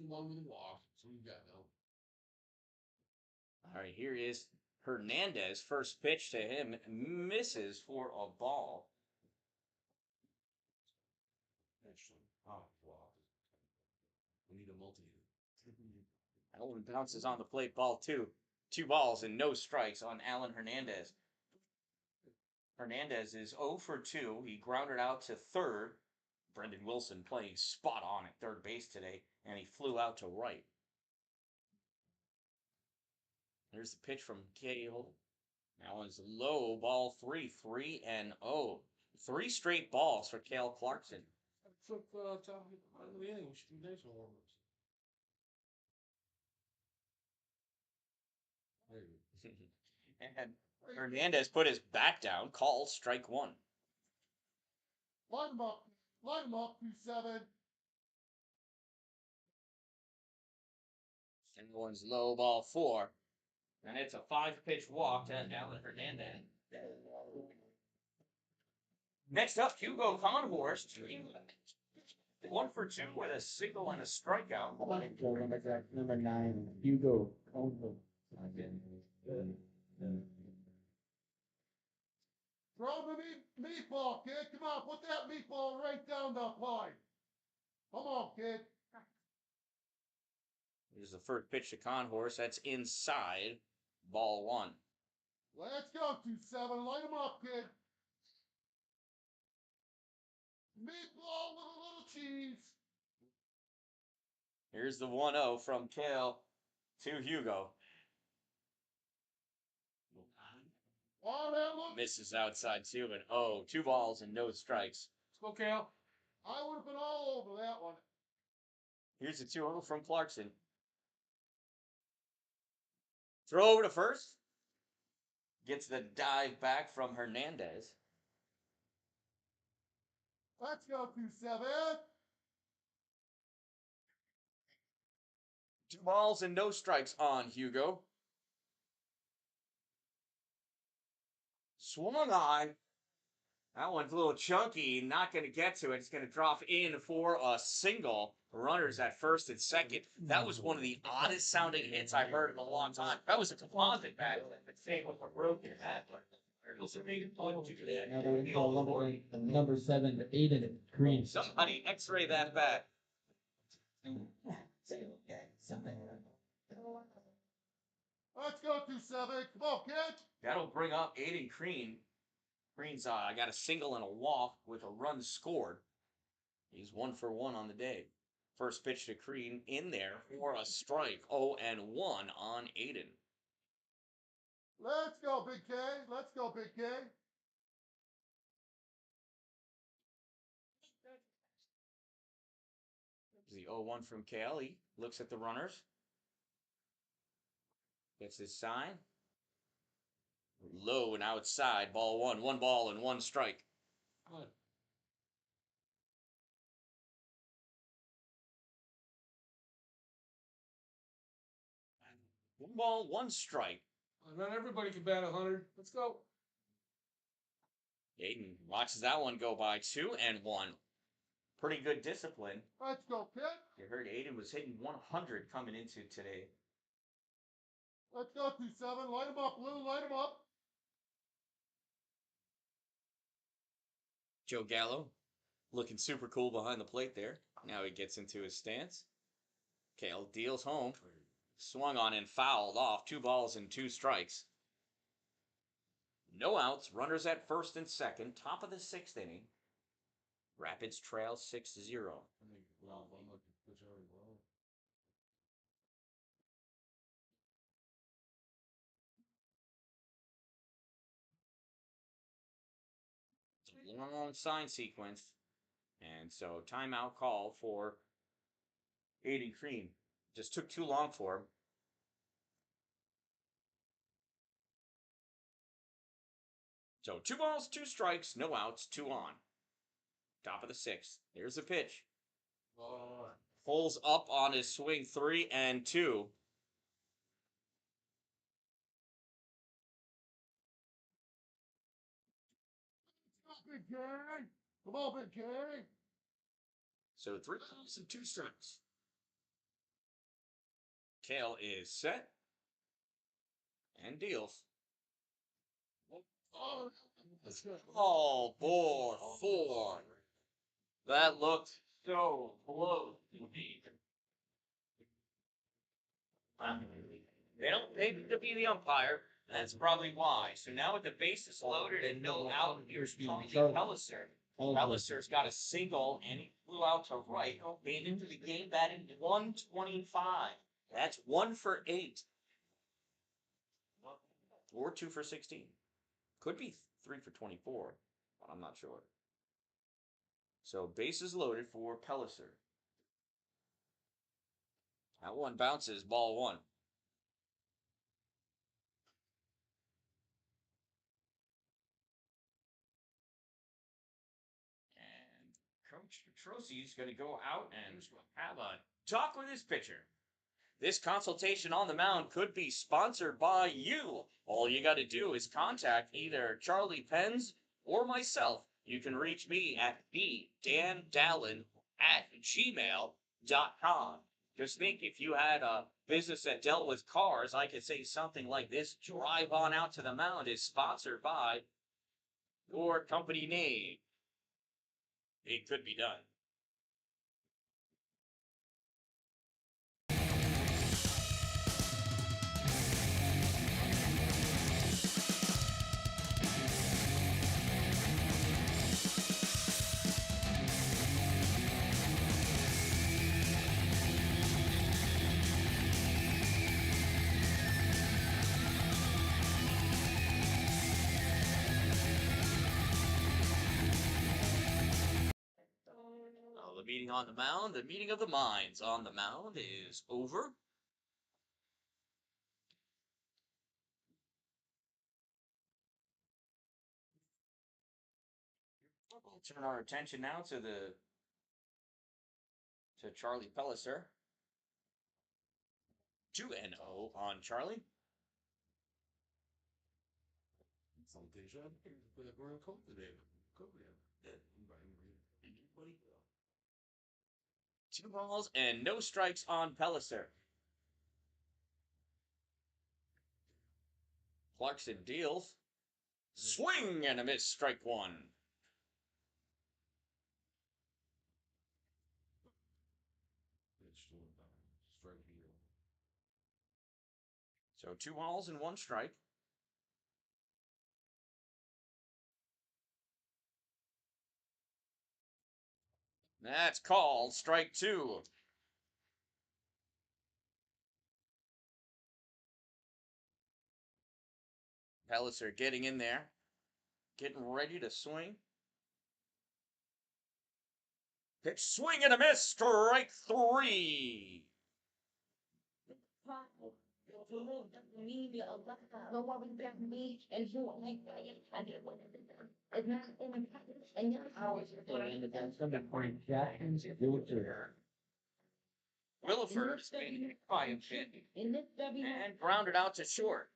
One with a walk. So we got now. all right, here is Hernandez. First pitch to him misses for a ball. Actually, wow. We need a multi. Alan bounces on the plate, ball 2. 2 balls and no strikes on Alan Hernandez. Hernandez is 0 for 2. He grounded out to third. Brendan Wilson playing spot on at third base today, and he flew out to right. There's the pitch from Kale. That one's low, ball 3, 3-0. 3 straight balls for Cale Clarkson. Took top of the inning. We should do nice warm ups. And Hernandez put his bat down, called strike 1. Line him up. Line him up, 2-7. And one's low, ball 4. And it's a 5-pitch walk to Alan Hernandez. Next up, Hugo Conhorst. 1 for 2 with a single and a strikeout. Number 9, Hugo Conhorst. Throw the meatball, kid. Come on, put that meatball right down the line. Come on, kid. Here's the first pitch to Conhorst. That's inside. Ball 1. Let's go, 2-7. Light him up, kid. Meatball with a little cheese. Here's the 1-0 from Kale to Hugo. Oh, that look. Misses outside 2-0. 2 balls and no strikes. Let's go, Cal. I would have been all over that one. Here's the 2-0 from Clarkson. Throw over to first. Gets the dive back from Hernandez. Let's go, 2-7. 2 balls and no strikes on Hugo. Swung on. That one's a little chunky. Not going to get to it. It's going to drop in for a single. Runners at first and second. That was one of the oddest sounding hits I've heard in a long time. That was a composite bat. Same with the broken bat. Now we call Lumberjack the number 7 to 8 in it. Green. Somebody x-ray that bat. Let's go 2-7. Come on, kid. That'll bring up Aiden Green. Green's got a single and a walk with a run scored. He's 1 for 1 on the day. First pitch to Green in there for a strike. 0-1 on Aiden. Let's go, Big K. Let's go, Big K. The 0-1 from KL. He looks at the runners. Gets his sign. Low and outside. Ball 1. 1 ball and 1 strike. Good. 1 ball, 1 strike. Not everybody can bat 100. Let's go. Aiden watches that one go by. 2-1. Pretty good discipline. Let's go, kid. You heard Aiden was hitting 100 coming into today. Let's go 2-7. Light him up, Lou. Light him up. Joe Gallo looking super cool behind the plate there. Now he gets into his stance. Kale deals home. Swung on and fouled off. 2 balls and 2 strikes. No outs. Runners at first and second. Top of the 6th inning. Rapids trail 6-0. Long sign sequence. And so timeout call for Aiden Green. Just took too long for him. So 2 balls, 2 strikes, no outs, 2 on. Top of the 6th. Here's the pitch. Pulls up on his swing. 3-2. Big K. Come on, Big K. So 3 balls and 2 strikes. Kale is set. And deals. Oh, boy, 4. That looked so close indeed. They don't pay to be the umpire. That's probably why. So now with the bases loaded and no out, here's Tony Pelliser. Pelliser's got a single and he flew out to right. Made into the game batting 125. That's 1 for 8. Or 2 for 16. Could be 3 for 24. But I'm not sure. So bases loaded for Pelliser. That one bounces, ball 1. And Coach Petrosi's going to go out and have a talk with his pitcher. This consultation on the mound could be sponsored by you. All you got to do is contact either Charlie Penz or myself. You can reach me at Dan-Dalin@gmail.com. Just think, if you had a business that dealt with cars, I could say something like this: drive on out to the mound is sponsored by your company name. It could be done. The meeting on the mound, the meeting of the minds on the mound is over. We'll turn our attention now to Charlie Pelliser. 2-0 on Charlie. Some deja vu, but we're in cold today. Cold, yeah. 2 balls and no strikes on Pellicer. Clarkson deals. Swing and a miss, strike 1. So 2 balls and 1 strike. That's called strike 2. Pellicer getting in there. Getting ready to swing. Pitch swing and a miss, strike 3. Williford has been hit by a pitch and grounded out to short.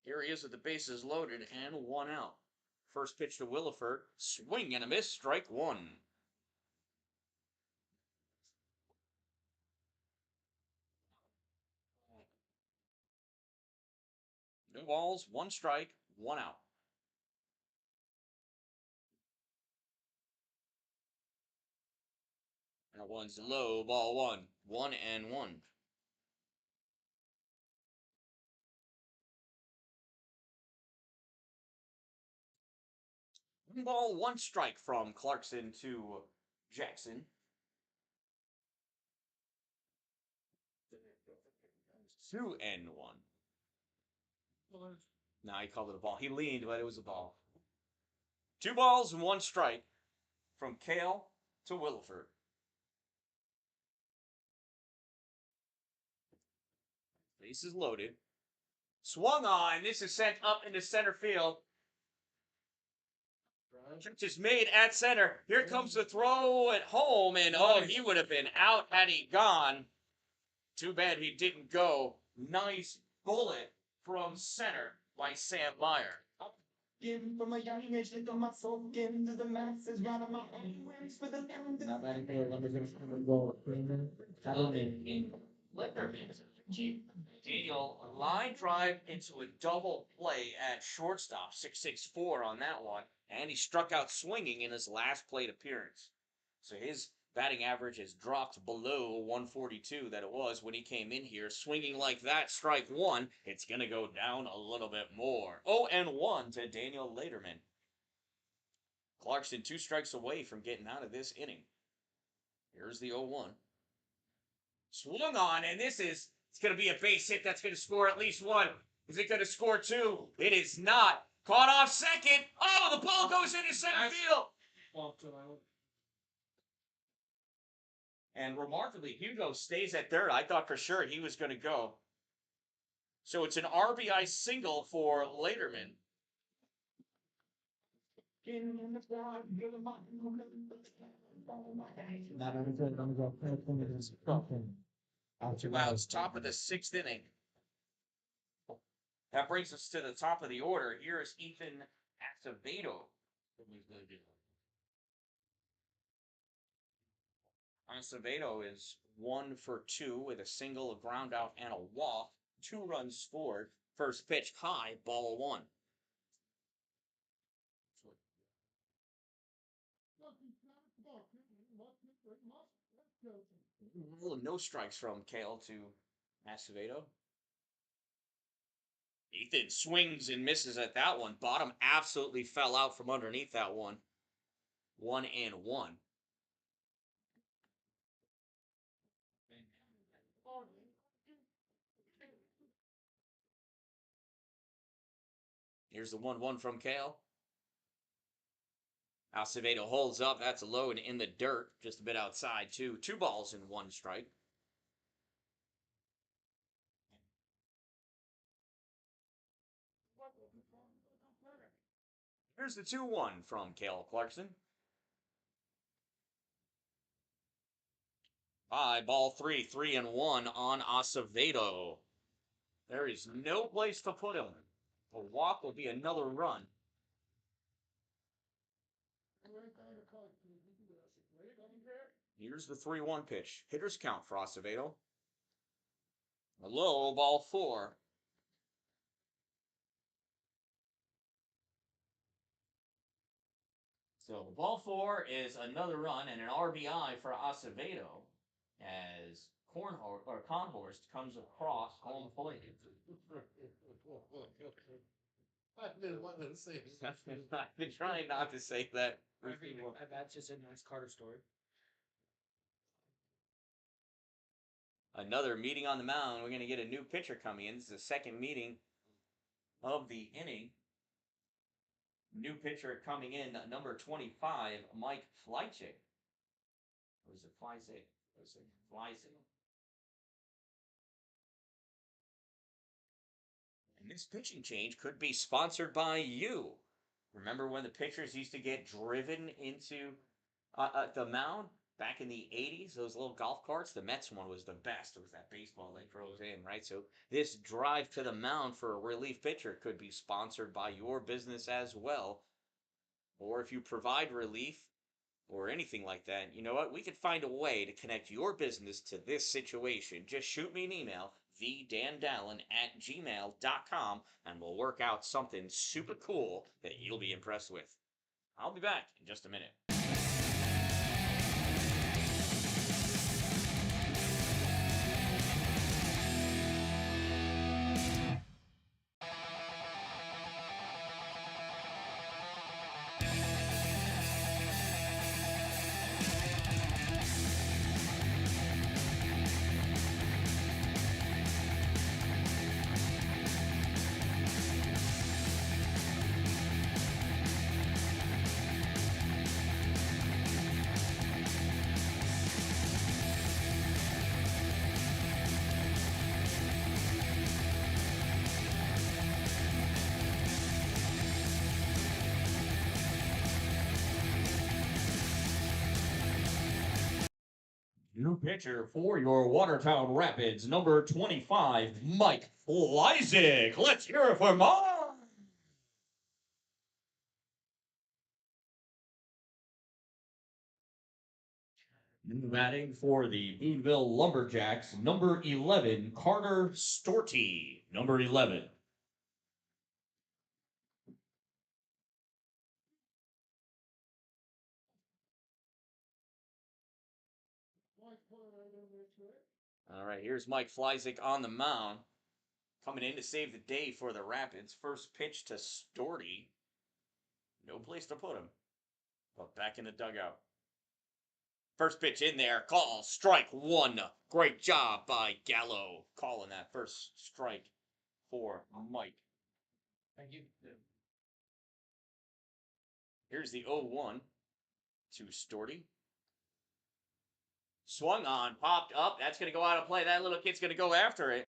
Here he is with the bases loaded and 1 out. First pitch to Williford, swing and a miss, strike 1. No balls, 1 strike, 1 out. That one's low, ball 1. 1-1. One ball, 1 strike from Clarkson to Jackson. 2-1. No, he called it a ball. He leaned, but it was a ball. 2 balls and 1 strike from Kale to Williford. Bases loaded. Swung on. This is sent up into center field. Catch is made at center. Here comes the throw at home, and oh, he would have been out had he gone. Too bad he didn't go. Nice bullet from center by Sam Meyer. From a young age, lick on my soul, into the masses, right on my own wings for the land. Daniel, a line drive into a double play at shortstop, 664 on that one, and he struck out swinging in his last plate appearance. So his batting average has dropped below 142 that it was when he came in here. Swinging like that, strike 1, it's going to go down a little bit more. 0-1 to Daniel Lederman. Clarkson 2 strikes away from getting out of this inning. Here's the 0-1. Swung on, and it's going to be a base hit that's going to score at least 1. Is it going to score 2? It is not. Caught off second. Oh, the ball goes into center field. And remarkably, Hugo stays at third. I thought for sure he was going to go. So it's an RBI single for Lederman. Two outs, top of the 6th inning. That brings us to the top of the order. Here is Ethan Acevedo. Acevedo is 1 for 2 with a single, a ground out, and a walk. 2 runs scored. First pitch high, ball 1. No strikes from Kale to Acevedo. Ethan swings and misses at that one. Bottom absolutely fell out from underneath that one. 1-1. Here's the 1-1 from Kale. Acevedo holds up. That's low and in the dirt, just a bit outside, too. 2 balls and 1 strike. Here's the 2-1 from Kale Clarkson. Ball 3, 3-1 on Acevedo. There is no place to put him. A walk will be another run. Here's the 3-1 pitch. Hitter's count for Acevedo. A low, ball 4. So ball 4 is another run and an RBI for Acevedo as Conhorst comes across home plate. I've been wanting to say. I've been trying not to say that. That's just a nice Carter story. Another meeting on the mound. We're going to get a new pitcher coming in. This is the second meeting of the inning. New pitcher coming in, number 25, Mike Fleischig. Or is it Fleisig? Fleisig. And this pitching change could be sponsored by you. Remember when the pitchers used to get driven into the mound back in the 80s? Those little golf carts? The Mets one was the best. It was that baseball they drove in, right? So this drive to the mound for a relief pitcher could be sponsored by your business as well. Or if you provide relief or anything like that, you know what? We could find a way to connect your business to this situation. Just shoot me an email, thedan.dalin@gmail.com, and we'll work out something super cool that you'll be impressed with. I'll be back in just a minute. New pitcher for your Watertown Rapids, number 25, Mike Fleisig. Let's hear it for Mike. New batting for the Boonville Lumberjacks, number 11, Carter Storty. Number 11. All right, here's Mike Fleisig on the mound. Coming in to save the day for the Rapids. First pitch to Storty. No place to put him. But back in the dugout. First pitch in there. Call. Strike 1. Great job by Gallo. Calling that first strike for Mike. Thank you. Here's the 0-1 to Storty. Swung on. Popped up. That's going to go out of play. That little kid's going to go after it.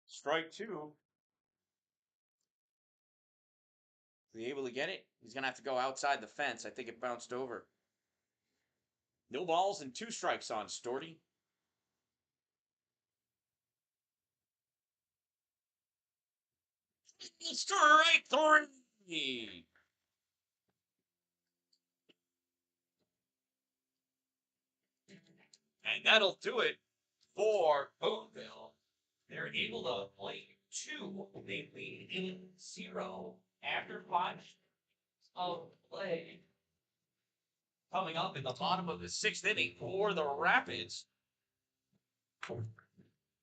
Strike 2. Is he able to get it? He's going to have to go outside the fence. I think it bounced over. No balls and 2 strikes on Storty. Strike 3. And that'll do it for Boonville. They're able to play 2. They lead 8-0 after 5 of play. Coming up in the bottom of the 6th inning for the Rapids.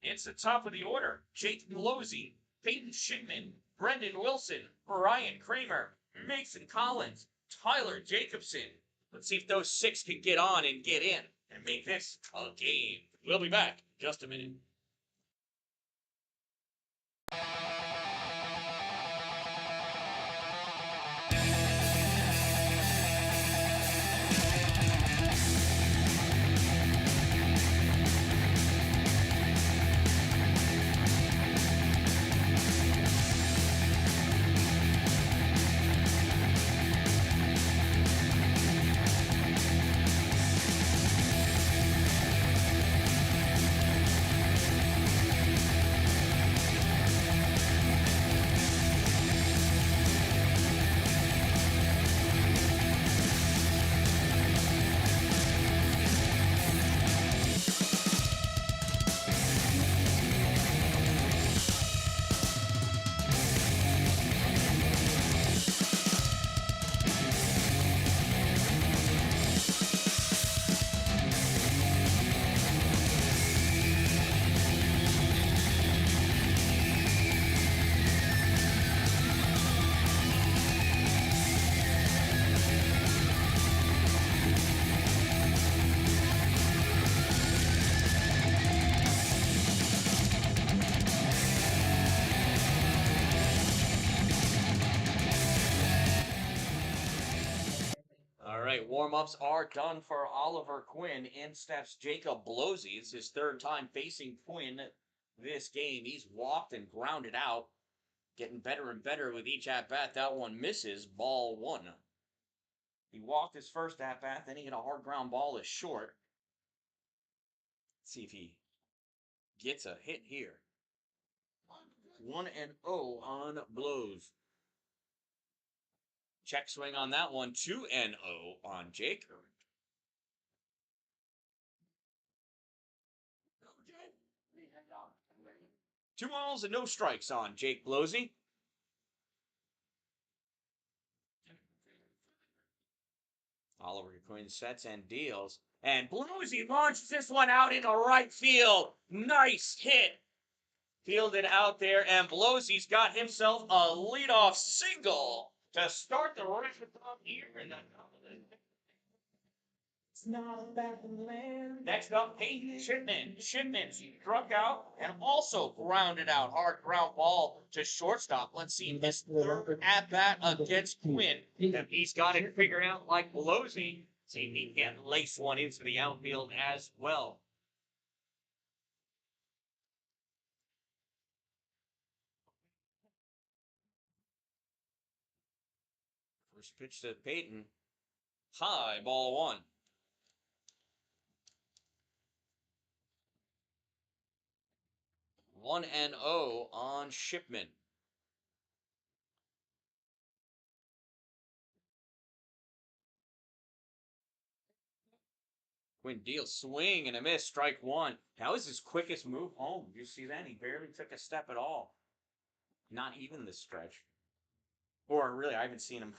It's the top of the order. Jake Pelosi, Peyton Shipman, Brendan Wilson, Brian Kramer, Mason Collins, Tyler Jacobson. Let's see if those 6 can get on and get in and make this a game. We'll be back in just a minute. right, warm-ups are done for Oliver Quinn. In steps Jacob Blosey. It's his third time facing Quinn this game. He's walked and grounded out, getting better and better with each at-bat. That one misses, ball one. He walked his first at-bat, then he hit a hard ground ball as short. Let's see if he gets a hit here. 1-0 on Blows. Check swing on that one. 2-0 on Jake. Two balls and no strikes on Jake Blosey. Oliver Quinn sets and deals. And Blosey launches this one out into right field. Nice hit. Fielded out there, and Blosey's got himself a leadoff single to start the rest of here in the top of the Next up, Peyton Shipman. Shipman struck out and also grounded out. Hard ground ball to shortstop. Let's see this third at-bat against Quinn. If he's got it figured out like Blosey, see if he can lace one into the outfield as well. First pitch to Peyton. High, ball one. 1-0 on Shipman. Quinn deals, swing and a miss, strike one. That was his quickest move home. You see that? He barely took a step at all. Not even this stretch. Or really, I haven't seen him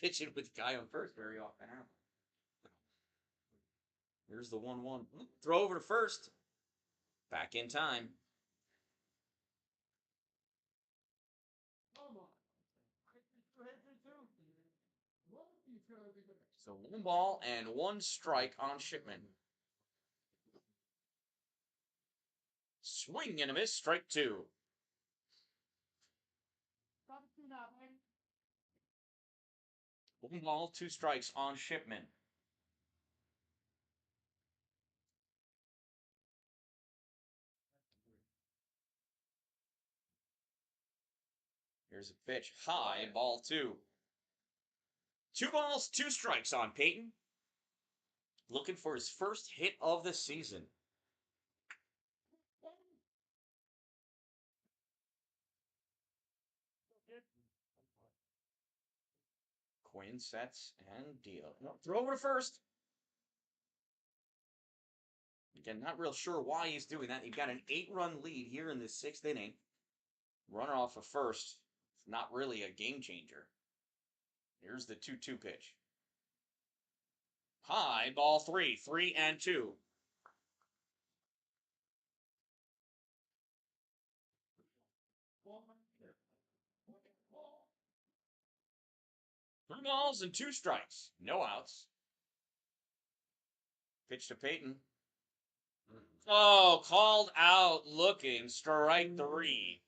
pitching with the guy on first very often. Here's the 1-1. Throw over to first. Back in time. So 1 ball and 1 strike on Shipman. Swing and a miss, strike 2. One ball, 2 strikes on Shipman. Here's a pitch, high, ball 2. 2 balls, 2 strikes on Peyton. Looking for his first hit of the season. Quinn sets and deal. No, throw over to first. Again, not real sure why he's doing that. You've got an 8-run lead here in the 6th inning. Runner off of first. It's not really a game changer. Here's the 2-2 pitch. High, ball 3. 3-2. Three balls and 2 strikes. No outs. Pitch to Peyton. Oh, called out looking. Strike 3.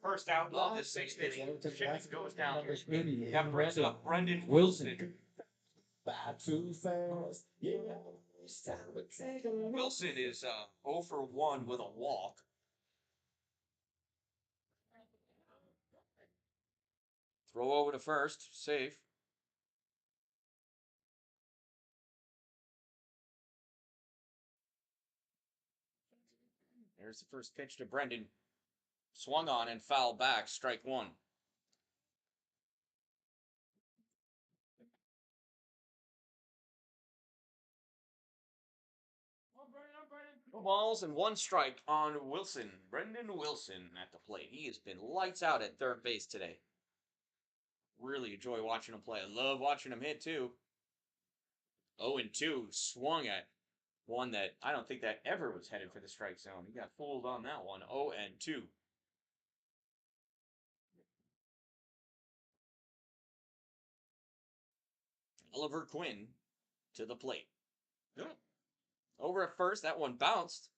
First out of the 6th inning. Shipman goes down here. That brings up Brendan Wilson. Wilson is 0 for 1 with a walk. Throw over to first. Safe. There's the first pitch to Brendan. Swung on and fouled back. Strike 1. Two balls and 1 strike on Wilson. Brendan Wilson at the plate. He has been lights out at third base today. Really enjoy watching him play. I love watching him hit too. 0-2 swung at one that I don't think that ever was headed for the strike zone. He got fooled on that one. 0-2. Oliver Quinn to the plate. Over at first, that one bounced.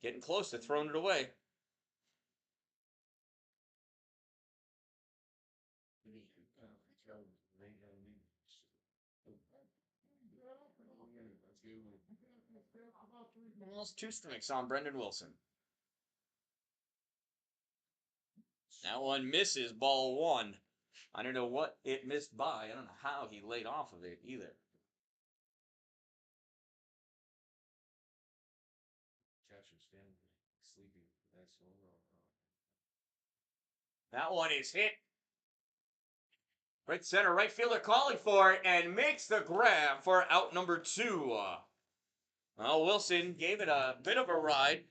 Getting close to throwing it away. Almost 2 strikes on Brendan Wilson. That one misses, ball 1. I don't know what it missed by. I don't know how he laid off of it either. That one is hit. Right center, right fielder calling for it and makes the grab for out number 2. Well, Wilson gave it a bit of a ride.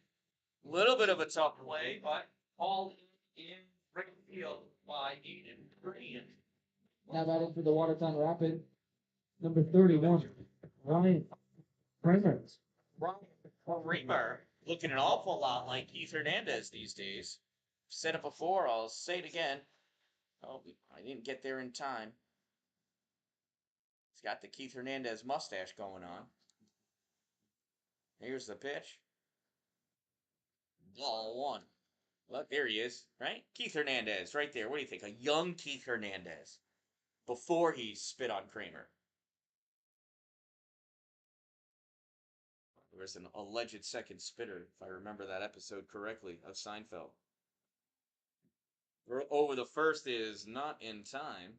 Little bit of a tough play, but all in right field by Eden Green. Now batting for the Watertown Rapid, number 31, Ryan Kramer. Ryan Kramer looking an awful lot like Keith Hernandez these days. Said it before, I'll say it again. Oh, I didn't get there in time. He's got the Keith Hernandez mustache going on. Here's the pitch. Ball 1. Look, there he is, right? Keith Hernandez, right there. What do you think? A young Keith Hernandez before he spit on Kramer. There was an alleged second spitter, if I remember that episode correctly, of Seinfeld. Over the first is not in time.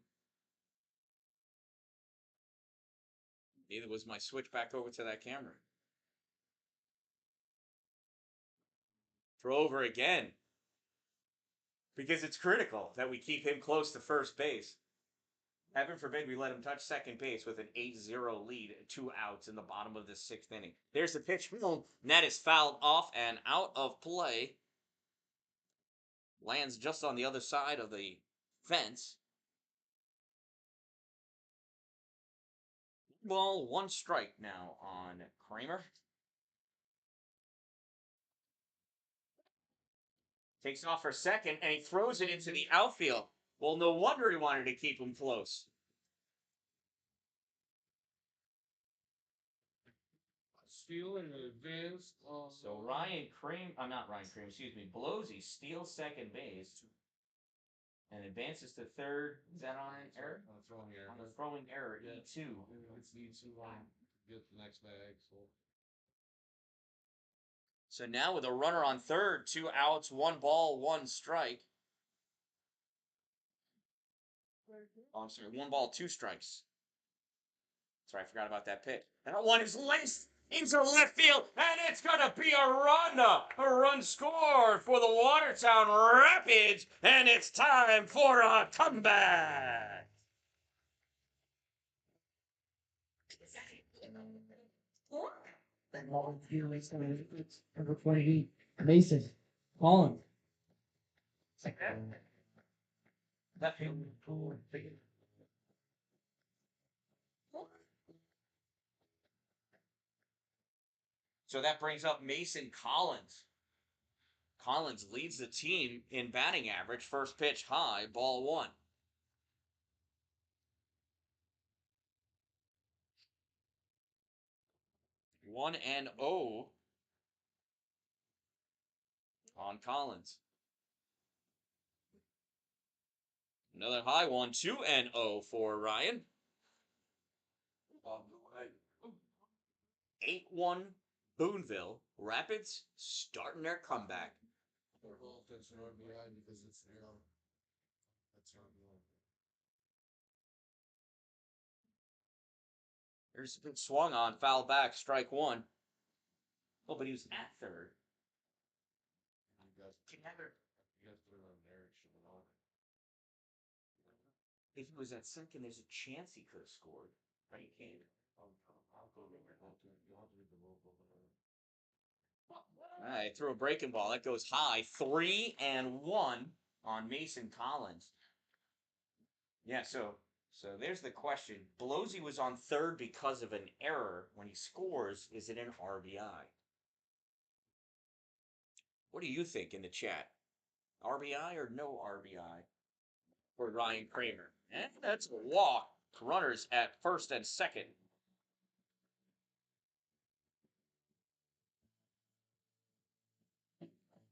Neither was my switch back over to that camera. Throw over again. Because it's critical that we keep him close to first base. Heaven forbid we let him touch second base with an 8-0 lead, 2 outs in the bottom of the 6th inning. There's the pitch home. That is fouled off and out of play. Lands just on the other side of the fence. Ball, 1 strike now on Kramer. Takes off for second, and he throws it into the outfield. Well, no wonder he wanted to keep him close. Steal and advance. So Blosey steals second base and advances to third. Is that on an error? On a throwing error. On a throwing error, Yeah. E2. It's E2 line. Get the next bag. So now with a runner on third, 2 outs, 1 ball, 1 strike. Oh, I'm sorry, 1 ball, 2 strikes. Sorry, I forgot about that pitch. And that one is laced into left field, and it's going to be a run. A run scored for the Watertown Rapids, and it's time for a comeback. Number 20, Mason Collins. Like that. Left field. So that brings up Mason Collins. Collins leads the team in batting average. First pitch high, ball 1. One and 0 on Collins. Another high one, 2 and 0 for Ryan. 8-1 Boonville. Rapids starting their comeback. That's an RBI because it's narrow. That's RBI. There's been swung on, foul back, strike 1. Oh, but he was at third. If he was at second, there's a chance he could have scored. Right? He can't. All right, throw a breaking ball. That goes high. 3 and 1 on Mason Collins. Yeah, so there's the question. Blosey was on third because of an error. When he scores, is it an RBI? What do you think in the chat? RBI or no RBI for Ryan Kramer? And that's a walk. Runners at first and second.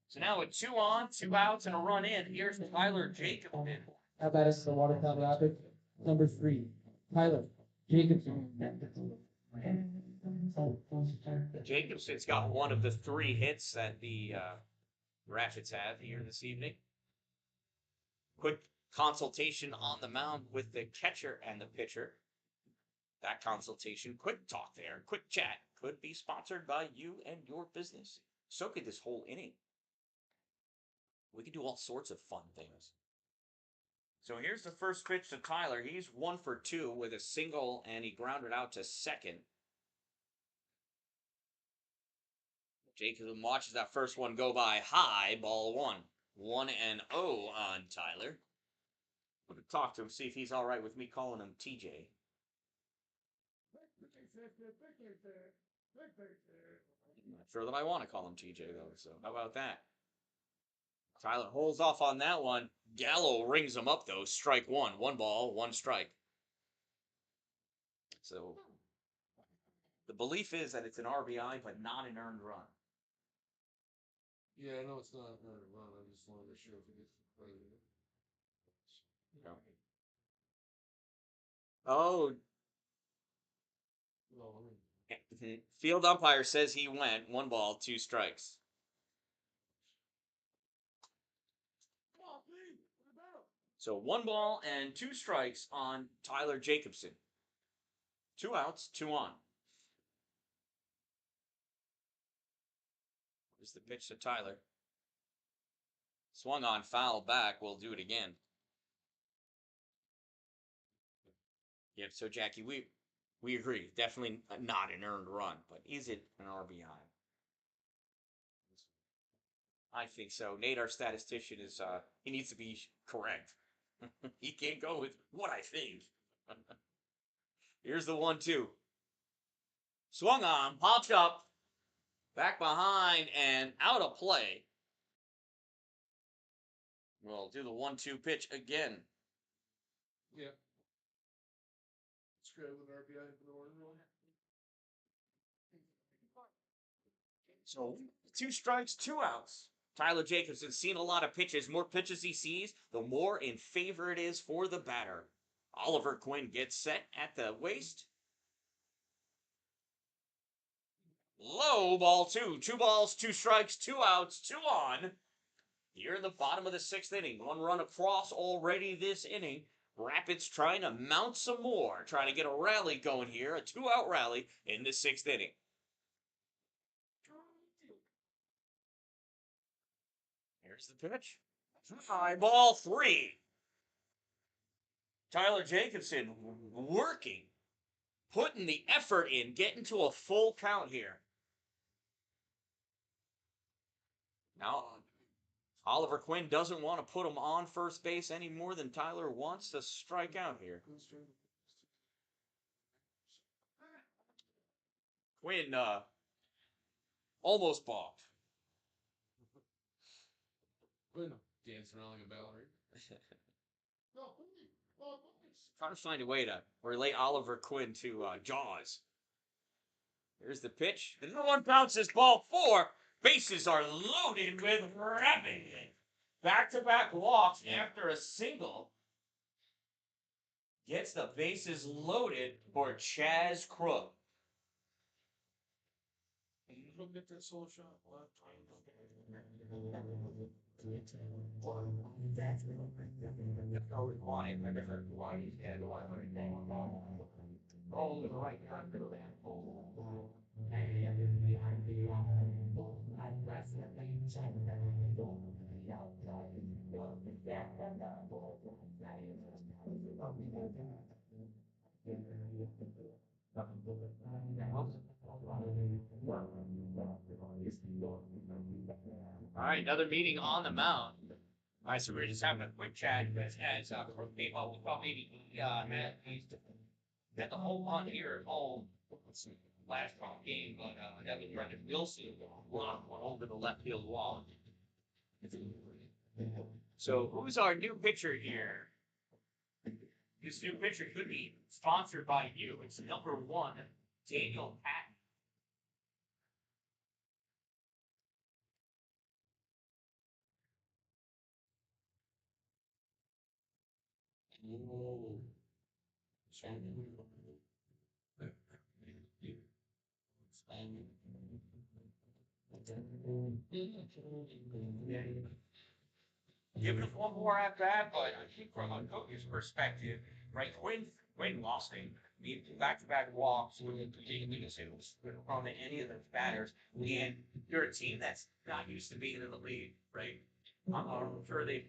So now with 2 on, 2 outs, and a run in, here's Tyler Jacobson. How about us, the Watertown Rapid? Number 3, Tyler Jacobson. Jacobson's got one of the 3 hits that the Rapids have here this evening. Quick consultation on the mound with the catcher and the pitcher. That consultation, quick talk there, quick chat, could be sponsored by you and your business. So could this whole inning. We could do all sorts of fun things. So here's the first pitch to Tyler. He's 1 for 2 with a single, and he grounded out to second. Jacobson watches that first one go by high, ball 1. 1-0 on Tyler. I'm going to talk to him, see if he's all right with me calling him TJ. I'm not sure that I want to call him TJ, though, so how about that? Tyler holds off on that one. Gallo rings him up, though. Strike 1. 1 ball, 1 strike. So the belief is that it's an RBI, but not an earned run. Yeah, I know it's not a run. I just want to make sure if it gets credit. No. Oh, Well, I mean, field umpire says he went. 1 ball, 2 strikes. So 1 ball and 2 strikes on Tyler Jacobson. 2 outs, 2 on. Here's the pitch to Tyler. Swung on, foul back. We'll do it again. Yep, so Jackie, we agree. Definitely not an earned run, but is it an RBI? I think so. Nate, our statistician, is he needs to be correct. He can't go with what I think. Here's the 1-2. Swung on, popped up, back behind, and out of play. We'll do the 1-2 pitch again. yeah. It's good with RBI for the order roll. So 2 strikes, 2 outs. Tyler Jacobson's seen a lot of pitches. More pitches he sees, the more in favor it is for the batter. Oliver Quinn gets set at the waist. Low, ball 2. 2 balls, 2 strikes, 2 outs, 2 on. Here in the bottom of the 6th inning. 1 run across already this inning. Rapids trying to mount some more. Trying to get a rally going here. A 2-out rally in the 6th inning. Here's the pitch. High ball 3. Tyler Jacobson working. Putting the effort in. Getting to a full count here. Now, Oliver Quinn doesn't want to put him on first base any more than Tyler wants to strike out here. Quinn almost balked. Dancing around like a ballerina. Trying to find a way to relate Oliver Quinn to Jaws. Here's the pitch. The no one bounces ball 4. Bases are loaded with Rapid. Back-to-back walks after a single. Gets the bases loaded for Chaz Crook. Go get that solo shot. All right, another meeting on the mound. All right, so we're just having a quick chat as Crook came up. We thought maybe he had the whole on here at home. Last game, but that was Brendan Wilson blocked one over the left field wall. So who's our new pitcher here? This new pitcher could be sponsored by you. It's number 1, Daniel Patton. Giving us one more at bat, but I think from a coach's perspective, right, Quinn lost a back-to-back walks with from any of those batters, and you're a team that's not used to being in the lead, right? I'm sure they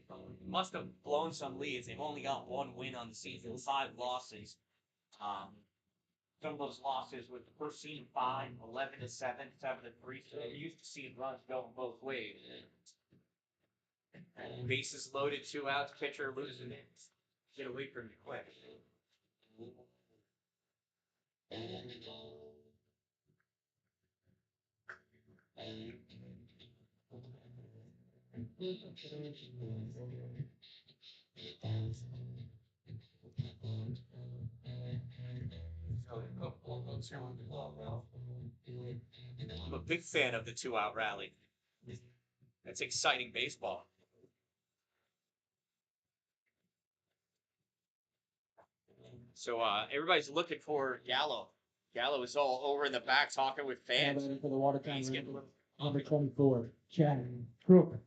must have blown some leads. They've only got one win on the season, 5 losses. Some of those losses with the first season 5, 11-7, 7-3. So they're used to seeing runs going both ways. Bases loaded, 2 outs, pitcher losing it. Get away from you quick. I'm a big fan of the 2-out rally. That's exciting baseball. So everybody's looking for Gallo. Gallo is all over in the back talking with fans. For the Watertown He's Rangers, getting number 24, Chad Crook.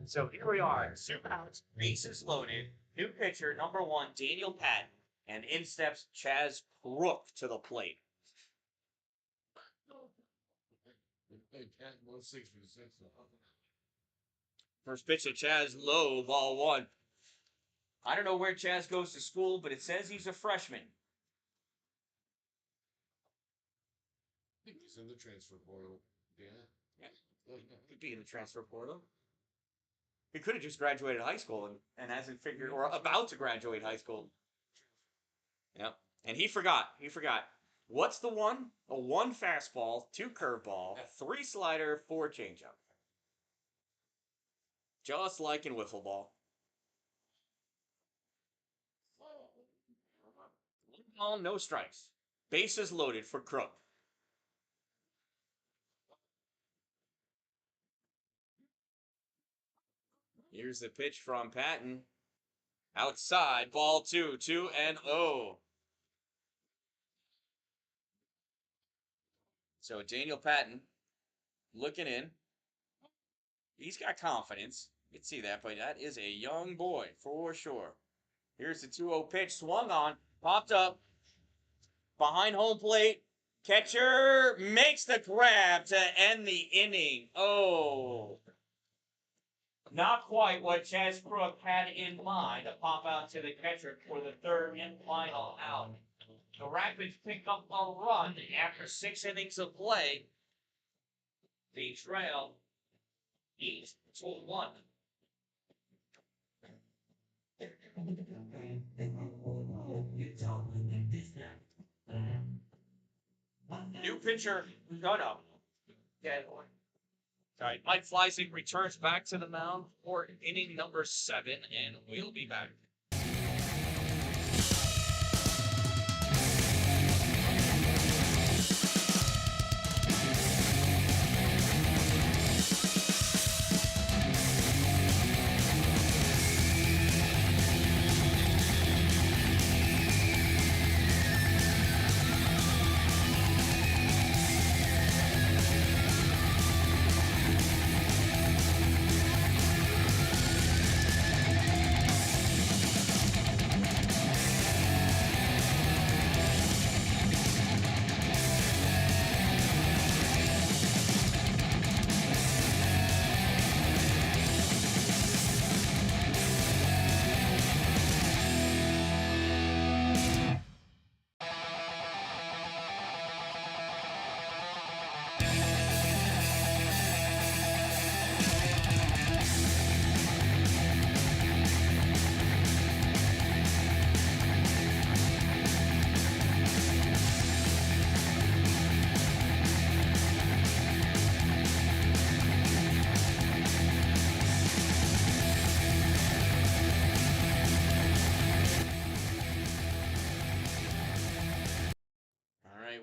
So here we are, 2 outs, bases loaded. New pitcher, number 1, Daniel Patton, and in steps Chaz Crook to the plate. Hey, Pat, 166. First pitch to Chaz, low, ball 1. I don't know where Chaz goes to school, but it says he's a freshman. I think he's in the transfer portal. Yeah. Could be in the transfer portal. He could have just graduated high school and hasn't figured, or about to graduate high school. Yep. And he forgot. What's the one? A 1 fastball, 2 curveball, 3 slider, 4 changeup. Just like in wiffle ball. 1 ball, no strikes. Bases loaded for Crook. Here's the pitch from Patton. Outside, ball 2, 2-0. So Daniel Patton looking in. He's got confidence. You can see that, but that is a young boy for sure. Here's the 2-0 pitch, swung on, popped up, behind home plate. Catcher makes the grab to end the inning. Oh, not quite what Chaz Crook had in mind to pop out to the catcher for the 3rd and final out. The Rapids pick up a run after 6 innings of play. They trail 8-1. New pitcher, no. Dead one. Sorry, Mike Fleisig returns back to the mound for inning number 7, and we'll be back.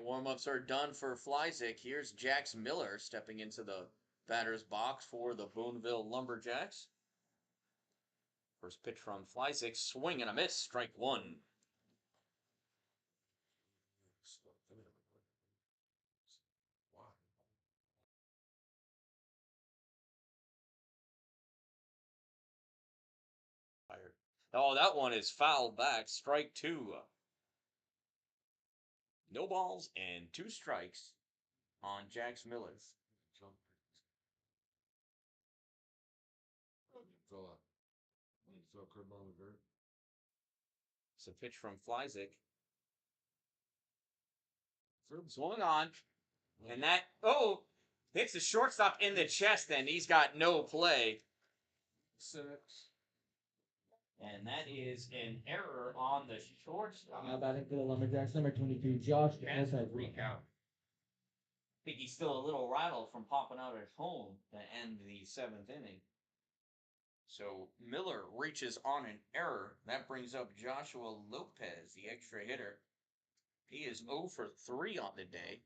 Warm-ups are done for Fleisig. Here's Jax Miller stepping into the batter's box for the Boonville Lumberjacks. First pitch from Flyzik, swing and a miss, strike one. Why? Fired. Oh, that one is fouled back, strike two. No balls and two strikes on Jax Miller. Jump. Throw a curveball in the dirt. It's a pitch from Flyzik. Swung on. And that, hits the shortstop in the chest, and he's got no play. 6. And that is an error on the shortstop. How about it for the Lumberjacks, number 22, Josh Chance Alford. to recount. I think he's still a little rattled from popping out at home to end the 7th inning. So Miller reaches on an error. That brings up Joshua Lopez, the extra hitter. He is 0 for 3 on the day.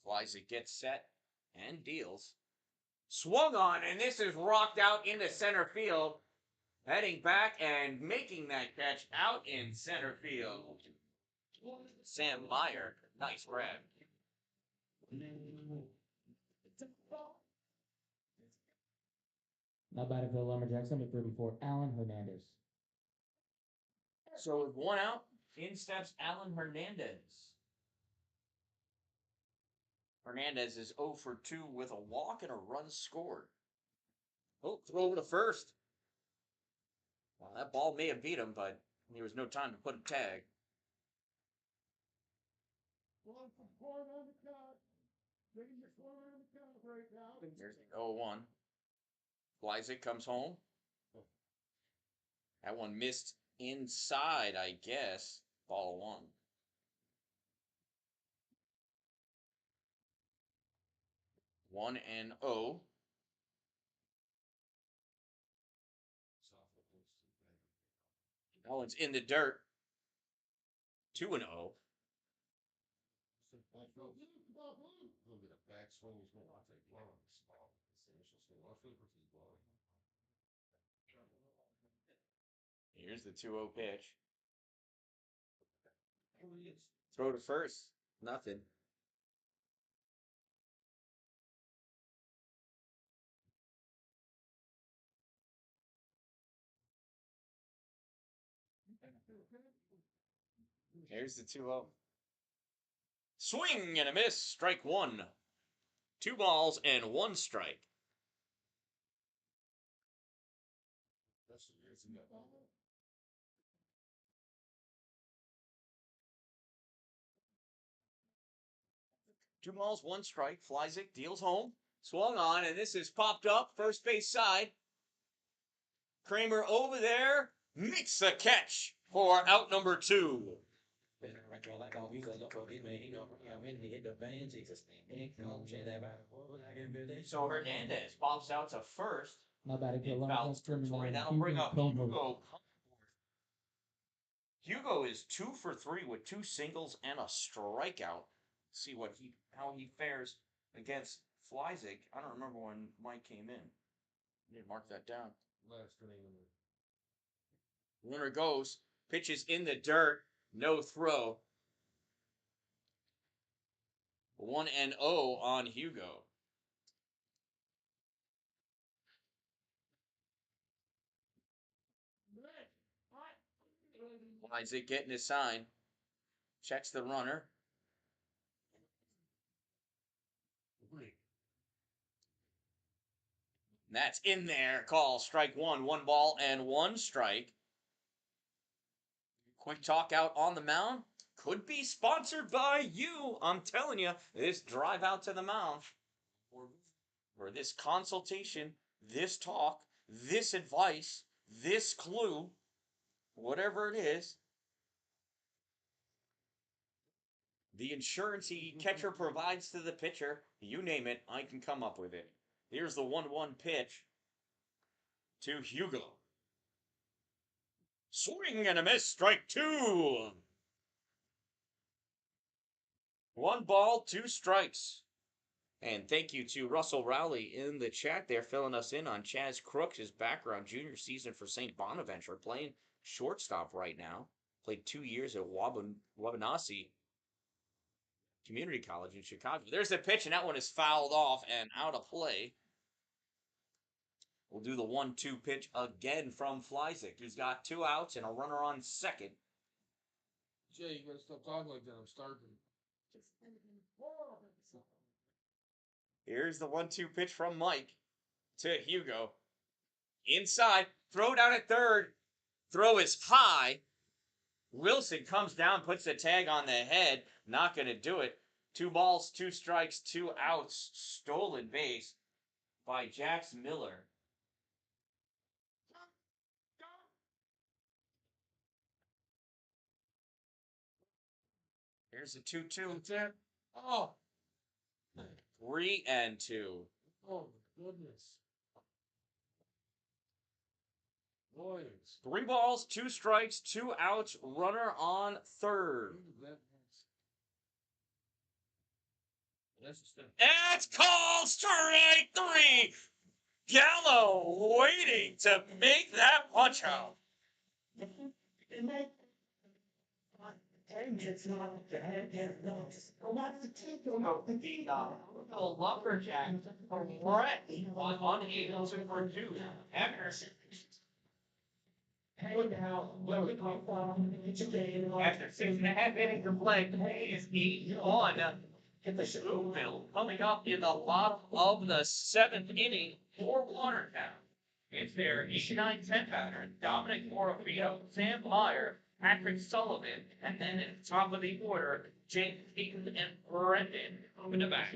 Flies it, gets set, and deals. Swung on, and this is rocked out into center field. Heading back and making that catch out in center field. Sam Meyer, nice grab. Now batting for the Lumberjacks, number 34, Alan Hernandez. So with one out, in steps Alan Hernandez. Hernandez is 0 for 2 with a walk and a run scored. Oh, throw over to first. Well, that ball may have beat him, but there was no time to put a tag. There's the 0-1. Flyzik comes home. That one missed inside, I guess. Ball 1. One and 0. That one's in the dirt. 2 and 0. Here's the 2-0 pitch. Throw to first. Nothing. Here's the 2-0. Swing and a miss. Strike one. 2 balls and 1 strike. Two balls, 1 strike. Flyzik deals home. Swung on, and this is popped up. First base side. Kramer over there. Makes the catch for out number 2. So Hernandez pops out to first. Now batting for the In foul Lumberjacks, territory. number That'll bring up Hugo. Hugo. Hugo is 2 for 3 with 2 singles and a strikeout. See how he fares against Flyzik. I don't remember when Mike came in. I didn't mark that down. Last inning. Runner goes, pitches in the dirt, no throw. 1 and 0 on Hugo. Flyzik getting his sign. Checks the runner. That's in there. Call strike 1. 1 ball and 1 strike. Quick talk out on the mound. Could be sponsored by you. I'm telling you, this drive out to the mound, or this consultation, this talk, this advice, this clue, whatever it is, the insurance the catcher provides to the pitcher, you name it, I can come up with it. Here's the 1-1 pitch to Hugo. Swing and a miss, strike 2. 1 ball, 2 strikes. And thank you to Russell Rowley in the chat there, filling us in on Chaz Crooks' background. Junior season for St. Bonaventure, playing shortstop right now. Played 2 years at Wabanasi Community College in Chicago. There's the pitch, and that one is fouled off and out of play. We'll do the 1-2 pitch again from Flyzik, who's got 2 outs and a runner on second. Jay, you gotta stop talking like that. I'm starving. Here's the 1-2 pitch from Mike to Hugo. Inside, throw down at third. Throw is high. Wilson comes down, puts the tag on the head. Not going to do it. 2 balls, 2 strikes, 2 outs. Stolen base by Jax Miller. Here's the 2-2. Oh, 3-2. oh my goodness. Boys. 3 balls, 2 strikes, 2 outs. Runner on third. It's called strike 3. Gallo waiting to make that punch out. The Lumberjacks are unable to produce after 6.5 innings of play. Is 8-1. In the Boonville coming up in the bottom of the 7th inning for Watertown. It's their 89-10 batter, Dominic Morabito, Sam Meyer, Patrick Sullivan, and then at the top of the order, James Keaton and Brendan coming to bat.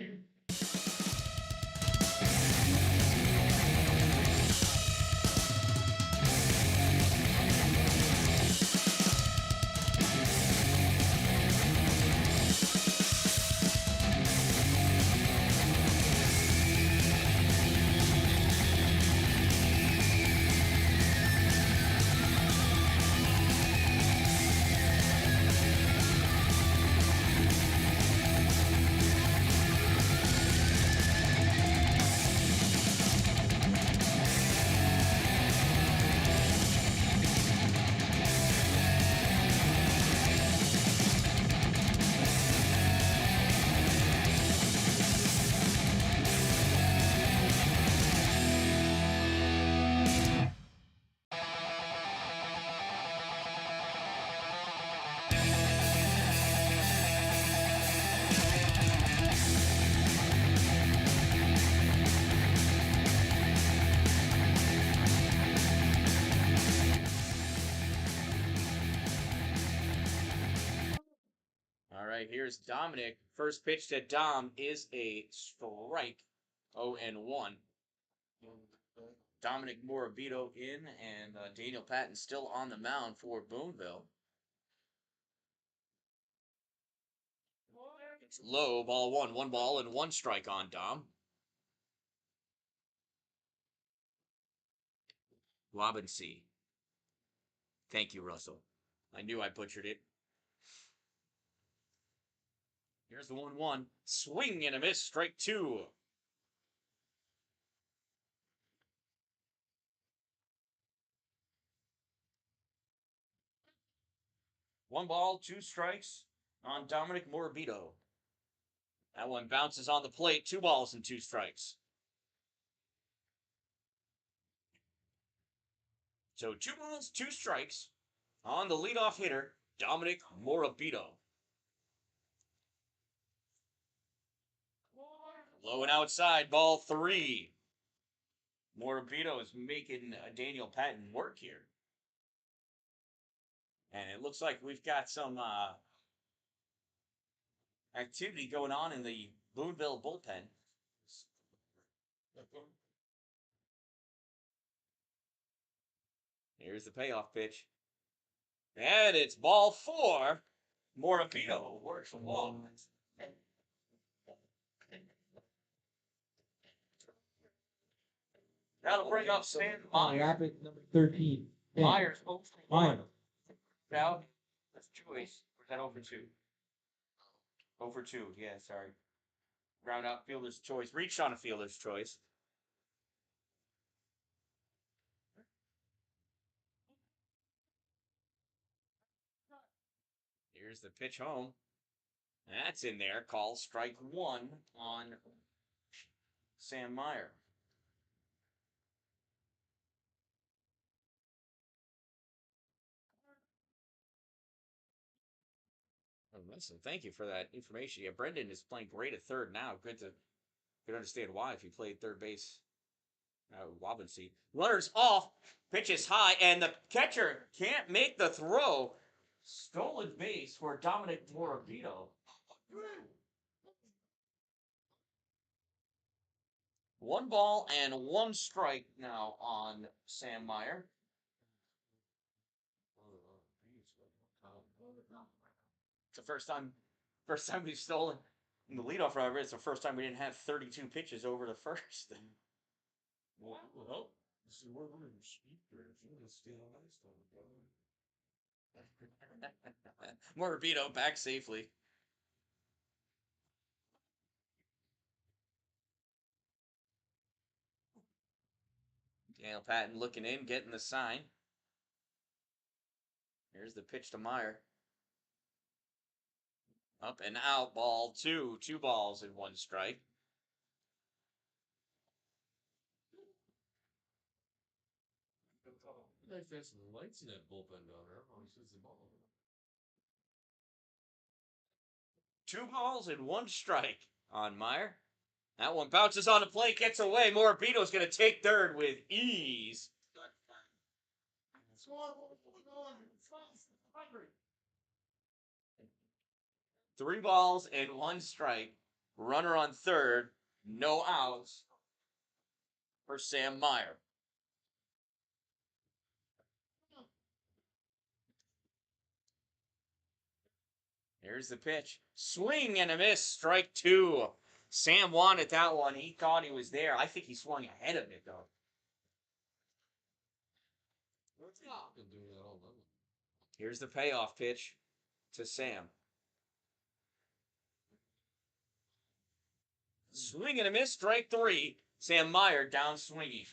All right, here's Dominic. First pitch to Dom is a strike. 0-1. Dominic Morabito in, and Daniel Patton still on the mound for Boonville. It's low, ball 1. 1 ball and 1 strike on Dom. Wabanasi. Thank you, Russell. I knew I butchered it. Here's the 1-1. Swing and a miss. Strike 2. One ball, 2 strikes on Dominic Morabito. That one bounces on the plate. 2 balls and 2 strikes. So 2 balls, 2 strikes on the leadoff hitter, Dominic Morabito. Low and outside, ball 3. Morabito is making Daniel Patton work here. And it looks like we've got some activity going on in the Boonville bullpen. Here's the payoff pitch. And it's ball 4. Morabito works along. That'll bring up Stan Myers. Number 13. Myers, 0 for 1. Myers. Now, that's choice. Or is that 0 for 2? 0 for 2, yeah, sorry. Ground out fielder's choice. Reached on a fielder's choice. Here's the pitch home. That's in there. Call strike one on Sam Meyer. Oh, listen, thank you for that information. Yeah, Brendan is playing great at third now. Good to understand why if he played third base. Wabensee. Runners off. Pitch is high, and the catcher can't make the throw. Stolen base for Dominic Morabito. 1 ball and 1 strike now on Sam Meyer. It's the first time we've stolen in the leadoff runner. It's the first time we didn't have 32 pitches over the first. Well, see, we're running speed there. If you're gonna steal ice, Morabito back safely. Daniel Patton looking in, getting the sign. Here's the pitch to Meyer. Up and out, ball 2. 2 balls and 1 strike. Nice to have some lights in that bullpen down there. Oh, he says the ball. 2 balls and 1 strike on Meyer. That one bounces on the plate, gets away. Morabito's going to take third with ease. 3 balls and 1 strike. Runner on third. No outs for Sam Meyer. Here's the pitch. Swing and a miss. Strike 2. Sam wanted that one. He thought he was there. I think he swung ahead of it, though. Been doing that all night. Here's the payoff pitch to Sam. Swing and a miss. Strike 3. Sam Meyer down swinging.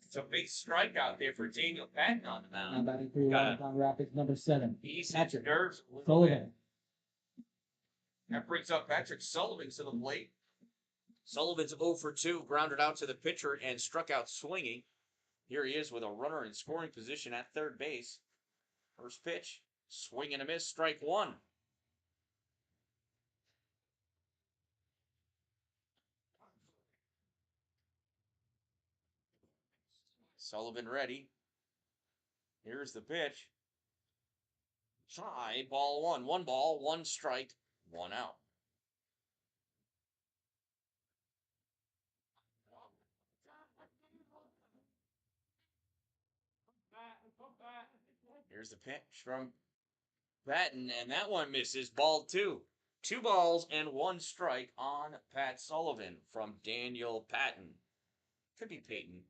It's a big strikeout there for Daniel Patton on the Now mound. batting for Grand Rapids, number 7. He's Catcher, nerves a little bit. Sullivan. That brings up Patrick Sullivan to the plate. Sullivan's 0 for 2, grounded out to the pitcher and struck out swinging. Here he is with a runner in scoring position at third base. First pitch, swing and a miss, strike 1. Sullivan ready. Here's the pitch. High, ball 1. 1 ball, 1 strike, 1 out. Here's the pitch from Patton, and that one misses. Ball 2. 2 balls and 1 strike on Pat Sullivan from Daniel Patton. Could be Peyton.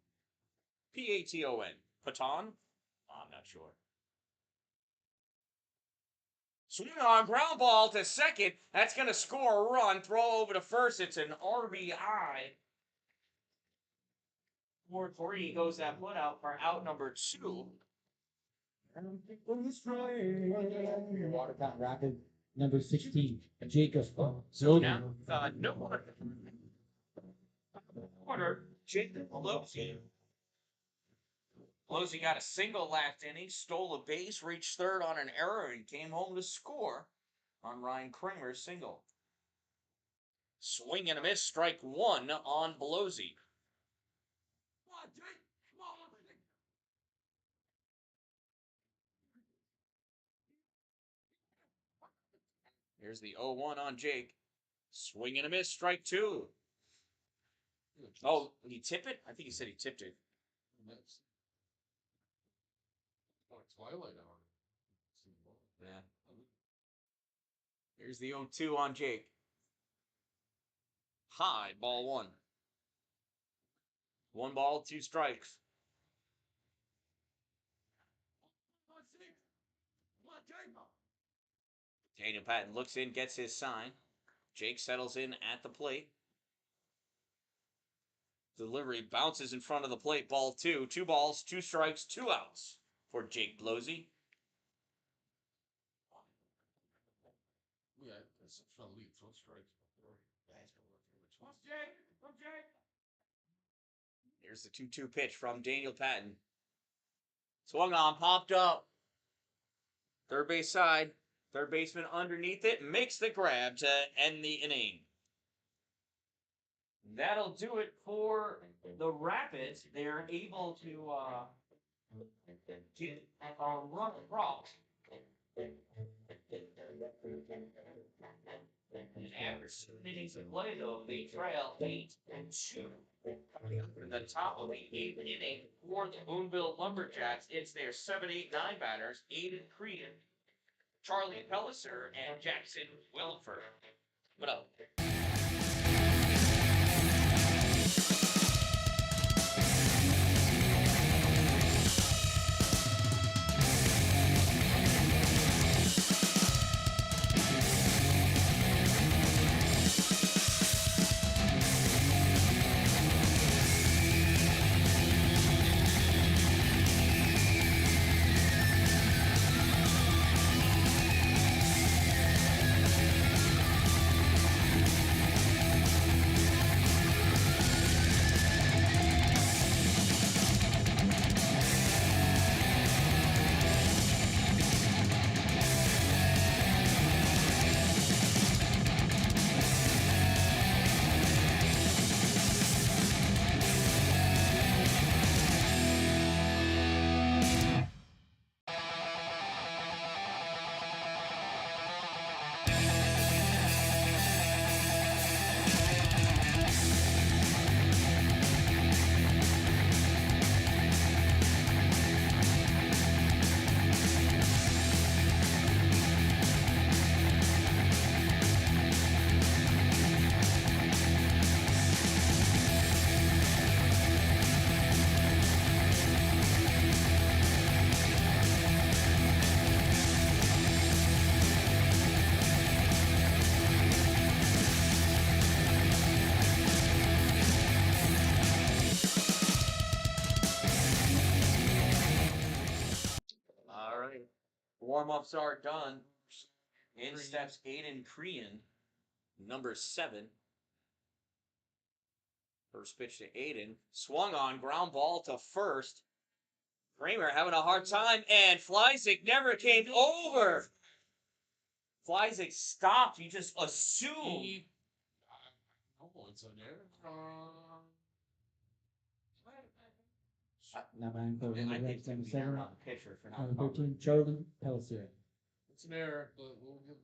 P-A-T-O-N. Patton? I'm not sure. Swing on, ground ball to second. That's going to score a run. Throw over to first. It's an RBI. 4-3 goes that put out for out number 2. Watertown Rapids, number 16. Jacob. So now, no quarter. Jacob Pelosi. Pelosi got a single last inning, stole a base, reached third on an error, and came home to score on Ryan Kramer's single. Swing and a miss, strike 1 on Pelosi. Here's the 0-1 on Jake. Swing and a miss, strike 2. Oh, did he tip it? I think he said he tipped it. Twilight hour. Yeah. Here's the 0-2 on Jake. High, ball 1. 1 ball, 2 strikes. Daniel Patton looks in, gets his sign. Jake settles in at the plate. Delivery bounces in front of the plate. Ball 2. 2 balls, 2 strikes, 2 outs for Jake Blosey. Yeah, that's a lead. Throw strikes before. Here's the 2-2 pitch from Daniel Patton. Swung on, popped up. Third base side. Third baseman underneath it. Makes the grab to end the inning. That'll do it for the Rapids. They're able to get a run across. After 7 innings of play, though, they trail 8-2. Coming up in the top of the 8th inning for the Boonville Lumberjacks, it's their 7, 8, 9 batters, Aiden Crean, Charlie Pelliser, and Jackson Williford. What up? Warm-ups are done. In steps Aiden Crean, number 7. First pitch to Aiden. Swung on, ground ball to first. Kramer having a hard time, and Fleisig never came over. Fleisig stopped. You just assumed. Oh, it's an error. Now batting for I Lumberjacks, think number we 7, have a pitcher for not number covering. 13, Charlie Pelliser. It's an error, but we'll give.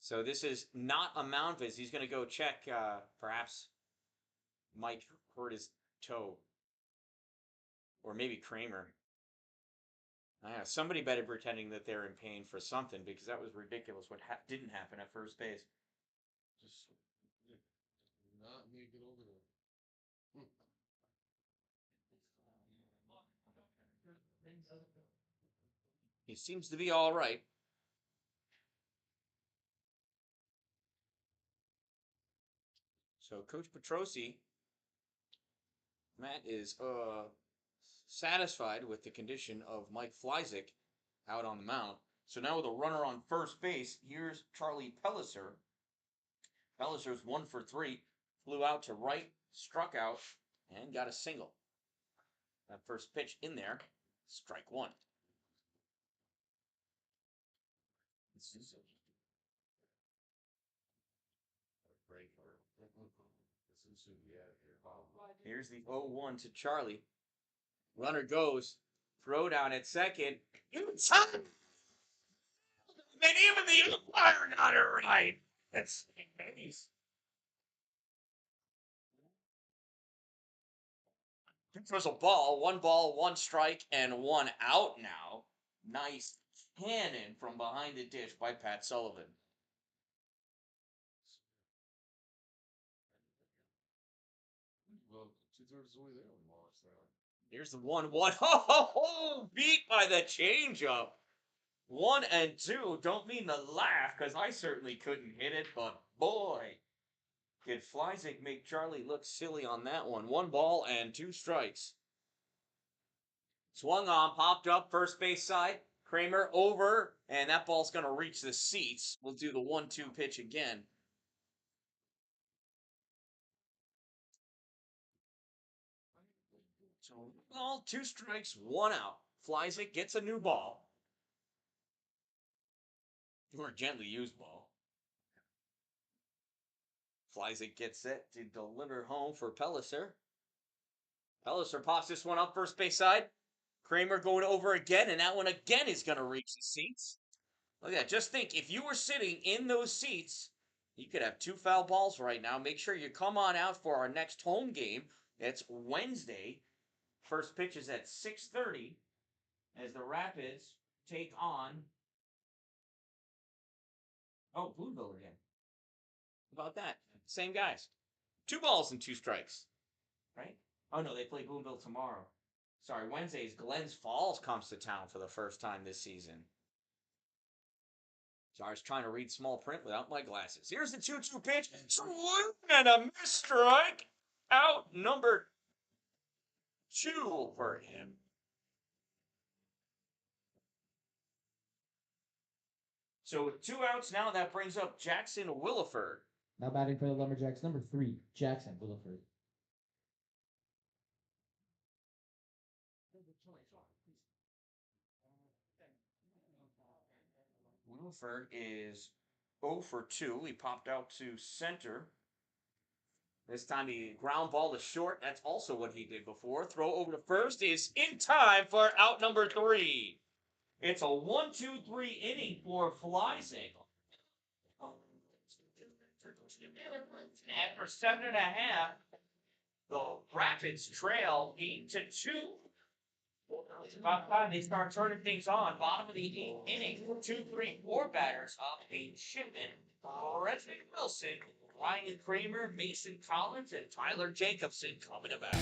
So this is not a mound visit. He's going to go check. Perhaps Mike hurt his toe, or maybe Kramer. Somebody better pretending that they're in pain for something, because that was ridiculous. What didn't happen at first base? Just not make it over there. He seems to be all right. So Coach Petrosi, Matt is satisfied with the condition of Mike Fleisig out on the mound. So now with a runner on first base, here's Charlie Pelliser. Pelliser's 1 for 3, flew out to right, struck out, and got a single. That first pitch in there, strike 1. Here's the 0-1 to Charlie. Runner goes, throw down at second. In time! Man, even the umpire got it right. That's nice. There's a ball, 1 strike, and 1 out now. Nice cannon from behind the dish by Pat Sullivan. Well, 2/3 of the way there, we lost that. Here's the 1-1. Oh, beat by the changeup. 1 and 2. Don't mean to laugh, because I certainly couldn't hit it, but boy, did Flyzik make Charlie look silly on that one. 1 ball and 2 strikes. Swung on, popped up, first base side. Kramer over, and that ball's going to reach the seats. We'll do the 1-2 pitch again. So, ball, 2 strikes, 1 out. Flyzik gets a new ball. Or a gently used ball. Flyzik gets set to deliver home for Pellicer. Pellicer pops this one up first base side. Kramer going over again, and that one again is going to reach the seats. Look at that. Just think, if you were sitting in those seats, you could have 2 foul balls right now. Make sure you come on out for our next home game. It's Wednesday. First pitch is at 6:30 as the Rapids take on... Oh, Boonville again. How about that? Same guys. 2 balls and 2 strikes. Right? Oh, no, they play Boonville tomorrow. Sorry, Wednesday's Glens Falls comes to town for the first time this season. So I was trying to read small print without my glasses. Here's the 2-2 pitch. Swing and a miss strike. Out number 2 for him. So with 2 outs now, that brings up Jackson Williford. Now batting for the Lumberjacks, number 3, Jackson Williford. Williford is 0 for 2. He popped out to center. This time he ground ball to short. That's also what he did before. Throw over to first is in time for out number 3. It's a 1-2-3 inning for Flyzik. After 7.5, the Rapids trail 8-2. It's about time they start turning things on. Bottom of the 8th inning, 2, 3, 4 batters up. Peyton Shipman, Reddick Wilson, Ryan Kramer, Mason Collins, and Tyler Jacobson coming to bat.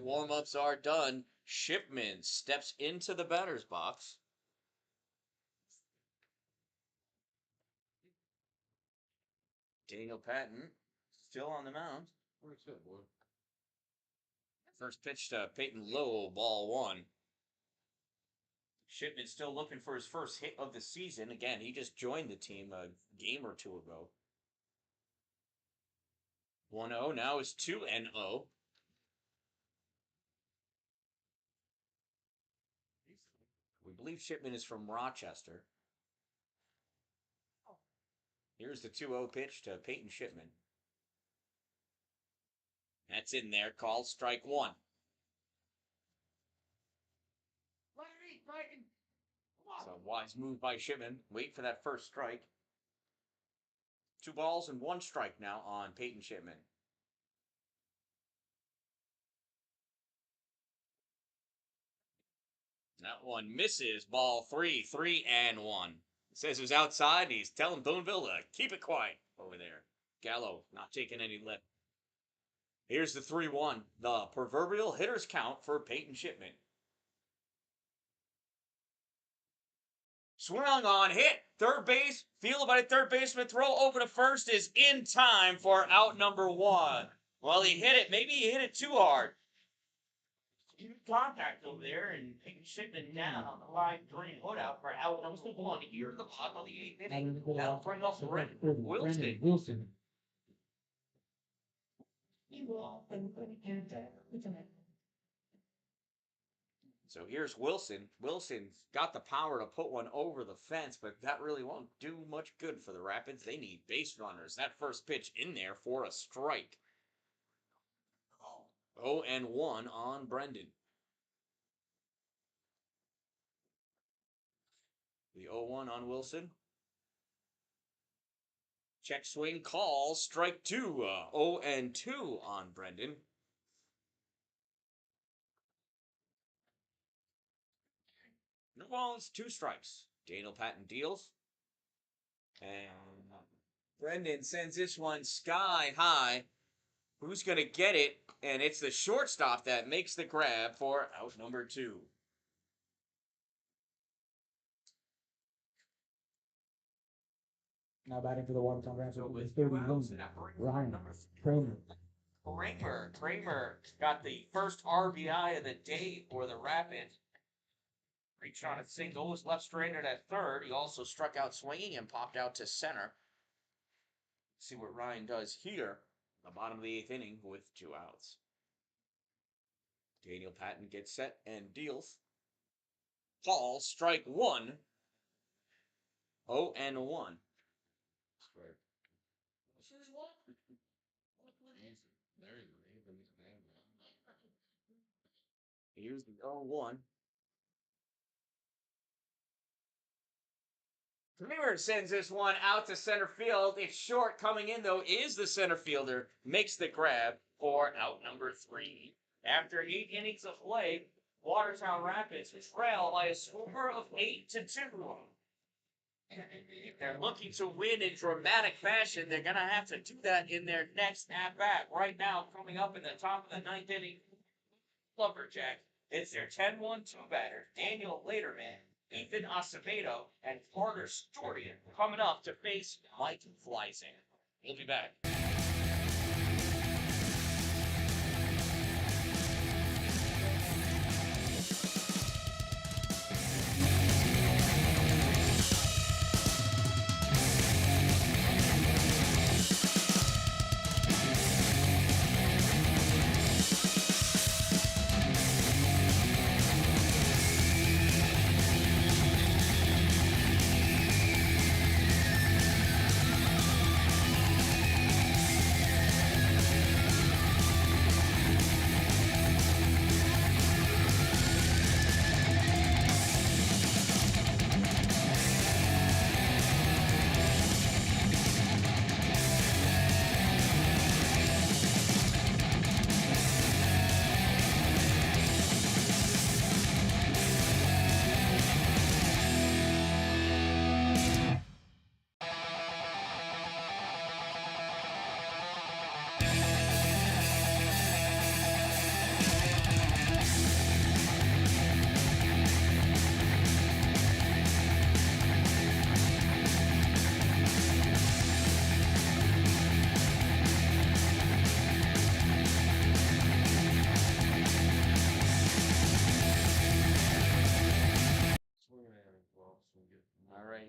Warm-ups are done. Shipman steps into the batter's box. Daniel Patton still on the mound. Where's that, boy? First pitch to Peyton Lowe, ball 1. Shipman still looking for his first hit of the season. Again, he just joined the team a game or 2 ago. 1-0, now is 2-0. We believe Shipman is from Rochester. Here's the 2-0 pitch to Peyton Shipman. That's in there, called strike one. So wise move by Shipman. Wait for that first strike. 2 balls and 1 strike now on Peyton Shipman. That one misses. Ball 3, 3-1. Says it was outside, and he's telling Boonville to keep it quiet over there. Gallo not taking any lip. Here's the 3-1. The proverbial hitter's count for Peyton Shipman. Swung on, hit, third base, fielded by the third baseman, throw over to first is in time for out number 1. Well, he hit it. Maybe he hit it too hard. Huge contact over there, and Peyton Shipman down on the line, green hood out for out number 1 here in the bottom of the 8th inning. That'll bring up Wilson. So here's Wilson. Wilson's got the power to put one over the fence, but that really won't do much good for the Rapids. They need base runners. That first pitch in there for a strike. 0-1 on Brendan. The 0-1 on Wilson. Check swing call, strike 2. 0-2 on Brendan. No balls, 2 strikes. Daniel Patton deals. And Brendan sends this one sky high. Who's going to get it? And it's the shortstop that makes the grab for out number 2. Now batting for the Watertown Rapids So with with 30 2 outs, wins. that brings Ryan number Kramer. Kramer got the first RBI of the day for the Rapids. Reached on a single, was left stranded at third. He also struck out swinging and popped out to center. See what Ryan does here. The bottom of the 8th inning with 2 outs. Daniel Patton gets set and deals. Call, strike 1. 0-1. Here's the 0-1. Kramer sends this one out to center field. It's short. Coming in, though, is the center fielder. Makes the grab for out number 3. After 8 innings of play, Watertown Rapids trail by a score of 8-2. If they're looking to win in dramatic fashion, they're going to have to do that in their next at-bat. Right now, coming up in the top of the 9th inning, Lumberjacks. It's their 10-1-2 batter, Daniel Lederman, Ethan Acevedo, and Carter Stortian coming up to face Mike Fleising. We'll be back.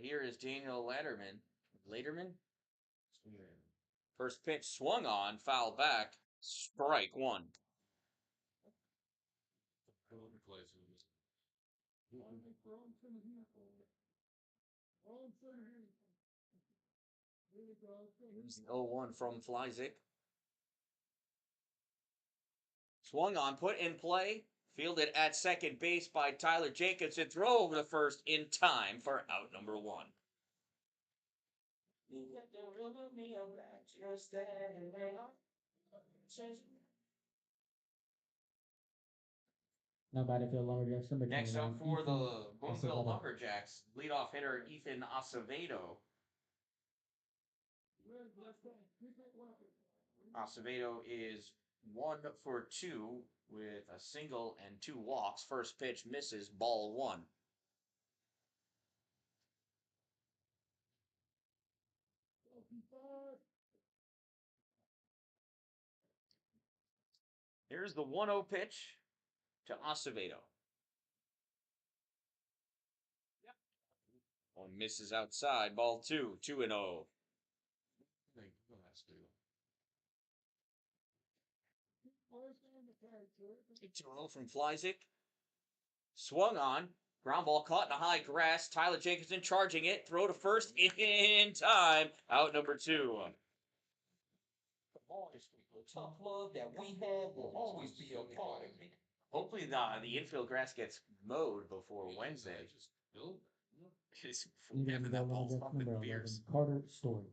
Here is Daniel Lederman. First pitch swung on, foul back, strike 1. Here's the 0-1 from Fleisig. Swung on, put in play. Fielded at second base by Tyler Jacobson. Throw over the first in time for out number 1. Now battlefield Lumberjacks number 29. Next up for the Boonville Acevedo. Lumberjacks, leadoff hitter Ethan Acevedo. Acevedo is 1 for 2 with a single and 2 walks. First pitch misses, ball 1. Here's the 1-0 pitch to Acevedo. One misses outside, ball 2, 2-0. 2-0 from Flyzik. Swung on. Ground ball caught in the high grass. Tyler Jacobson charging it. Throw to first in time. Out number 2. Tough love that we have will always be a part of me. Hopefully the infield grass gets mowed before Wednesday. Just having that ball pumping beers. Carter Story.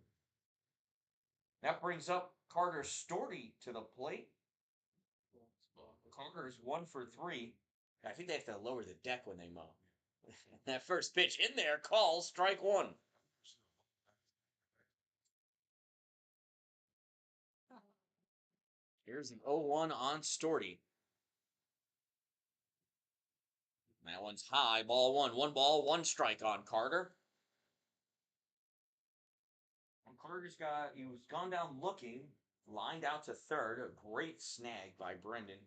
That brings up Carter Storty to the plate. Carter's 1 for 3. I think they have to lower the deck when they mow. That first pitch in there, calls strike 1. Here's the 0-1 on Storty. That one's high, ball 1. 1 ball, 1 strike on Carter. And he was gone down looking, lined out to third. A great snag by Brendan.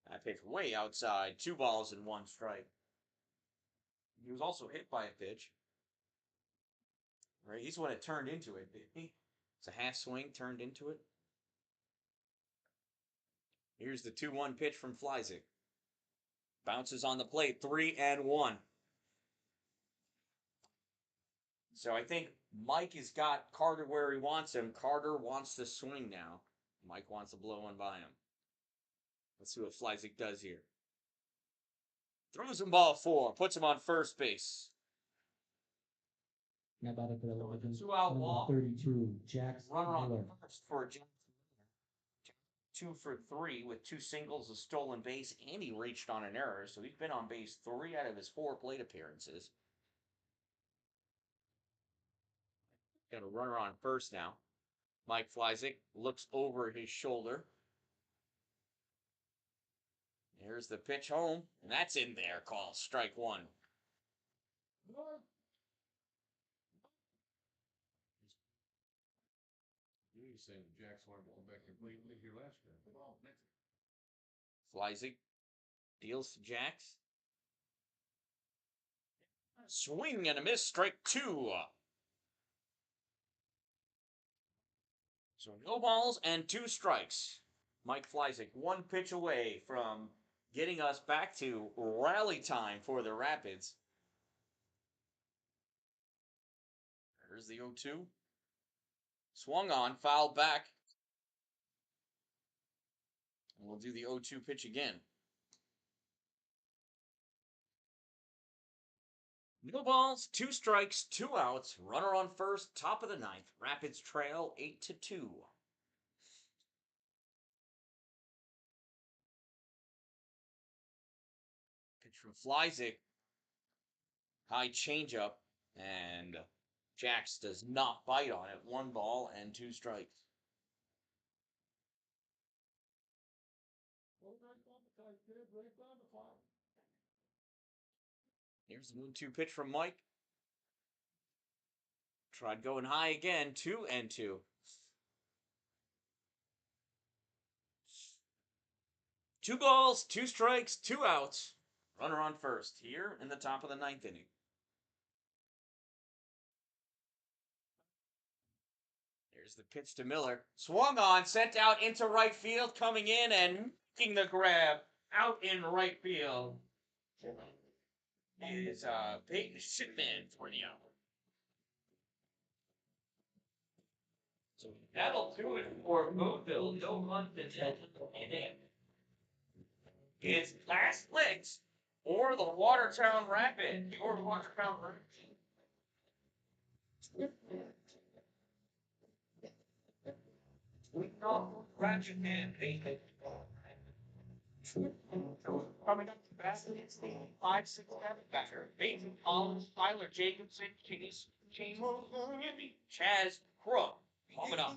That pitch way outside. 2 balls and 1 strike. He was also hit by a pitch. Right, he's the one that turned into it, didn't he? It's a half swing, turned into it. Here's the 2-1 pitch from Flyzik. Bounces on the plate, 3-1. So I think Mike has got Carter where he wants him. Carter wants to swing now. Mike wants to blow one by him. Let's see what Flyzik does here. Throws him ball 4, puts him on first base. Now battlefield Lumberjacks 2-out walk. 32. Jax Runner on Miller. first for Jackson. 2 for 3 with 2 singles, a stolen base, and he reached on an error. So he's been on base 3 out of his 4 plate appearances. Got a runner on first now. Mike Flyzik looks over his shoulder. Here's the pitch home, and that's in there. Call strike 1. You're saying Jack's wanted to come back and play here last year. Flyzik deals to Jax. Swing and a miss, strike 2. So no balls and 2 strikes. Mike Flyzik 1 pitch away from getting us back to rally time for the Rapids. There's the 0-2. Swung on, fouled back. And we'll do the 0-2 pitch again. No balls, 2 strikes, 2 outs. Runner on first, top of the 9th. Rapids trail 8-2. Pitch from Flyzik. High changeup, and Jax does not bite on it. 1 ball and 2 strikes. Here's the 1-2 pitch from Mike. Tried going high again. 2-2. Two balls, 2 strikes, 2 outs. Runner on first here in the top of the 9th inning. Here's the pitch to Miller. Swung on, sent out into right field, coming in and making the grab out in right field. Is Peyton Shipman for the out. So that'll do it for Boonville. No run potential in it. It's Last Licks or the Watertown Rapid. Your Watertown Rapid. We know Ratchet and Bacon. Coming up to bat, it's the 5-6-7 batter. Bateman Collins, Tyler Jacobson, Chaz Crook. Coming up.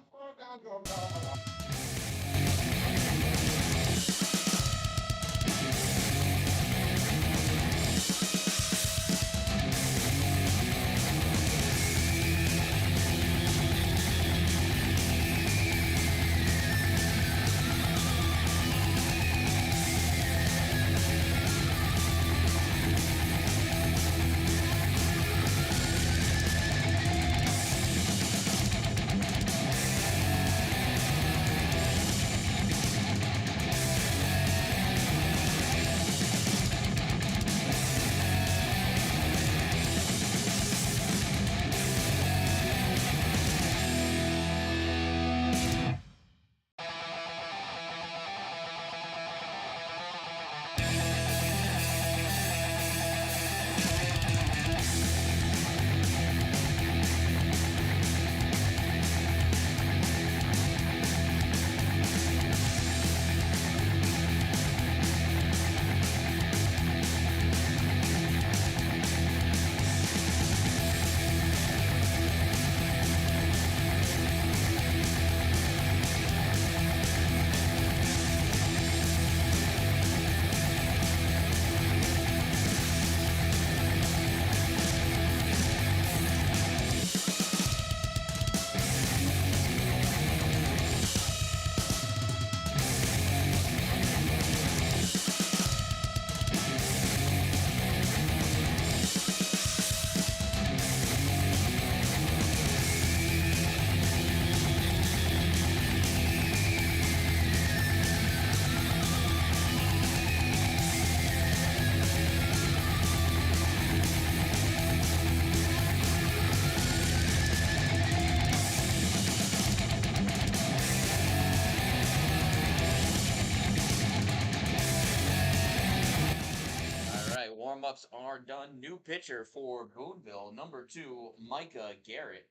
Warm-ups are done. New pitcher for Boonville, number 2, Micah Garrett.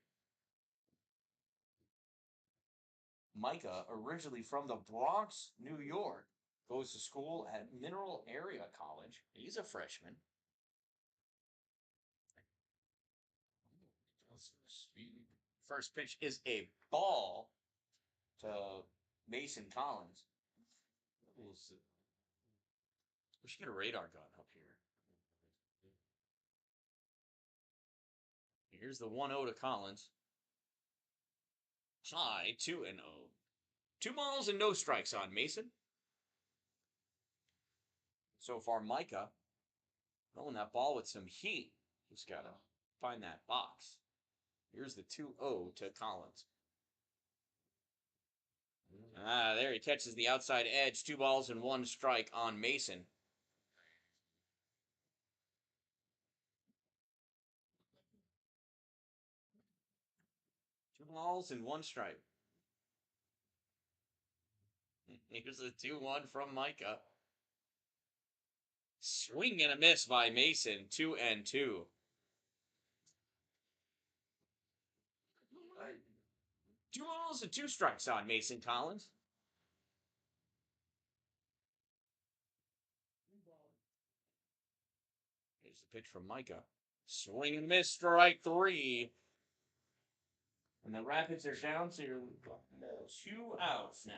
Micah, originally from the Bronx, New York, goes to school at Mineral Area College. He's a freshman. First pitch is a ball to Mason Collins. We should get a radar gun up here. Here's the 1-0 to Collins. High 2-0. 2 balls and no strikes on Mason. So far, Micah throwing that ball with some heat. He's got to find that box. Here's the 2-0 to Collins. There he catches the outside edge. 2 balls and 1 strike on Mason. Two balls and 1 strike. Here's a 2-1 from Micah. Swing and a miss by Mason. 2-2. 2 balls and 2 strikes on Mason Collins. Here's the pitch from Micah. Swing and miss, strike 3. And the Rapids are down to 2 outs now.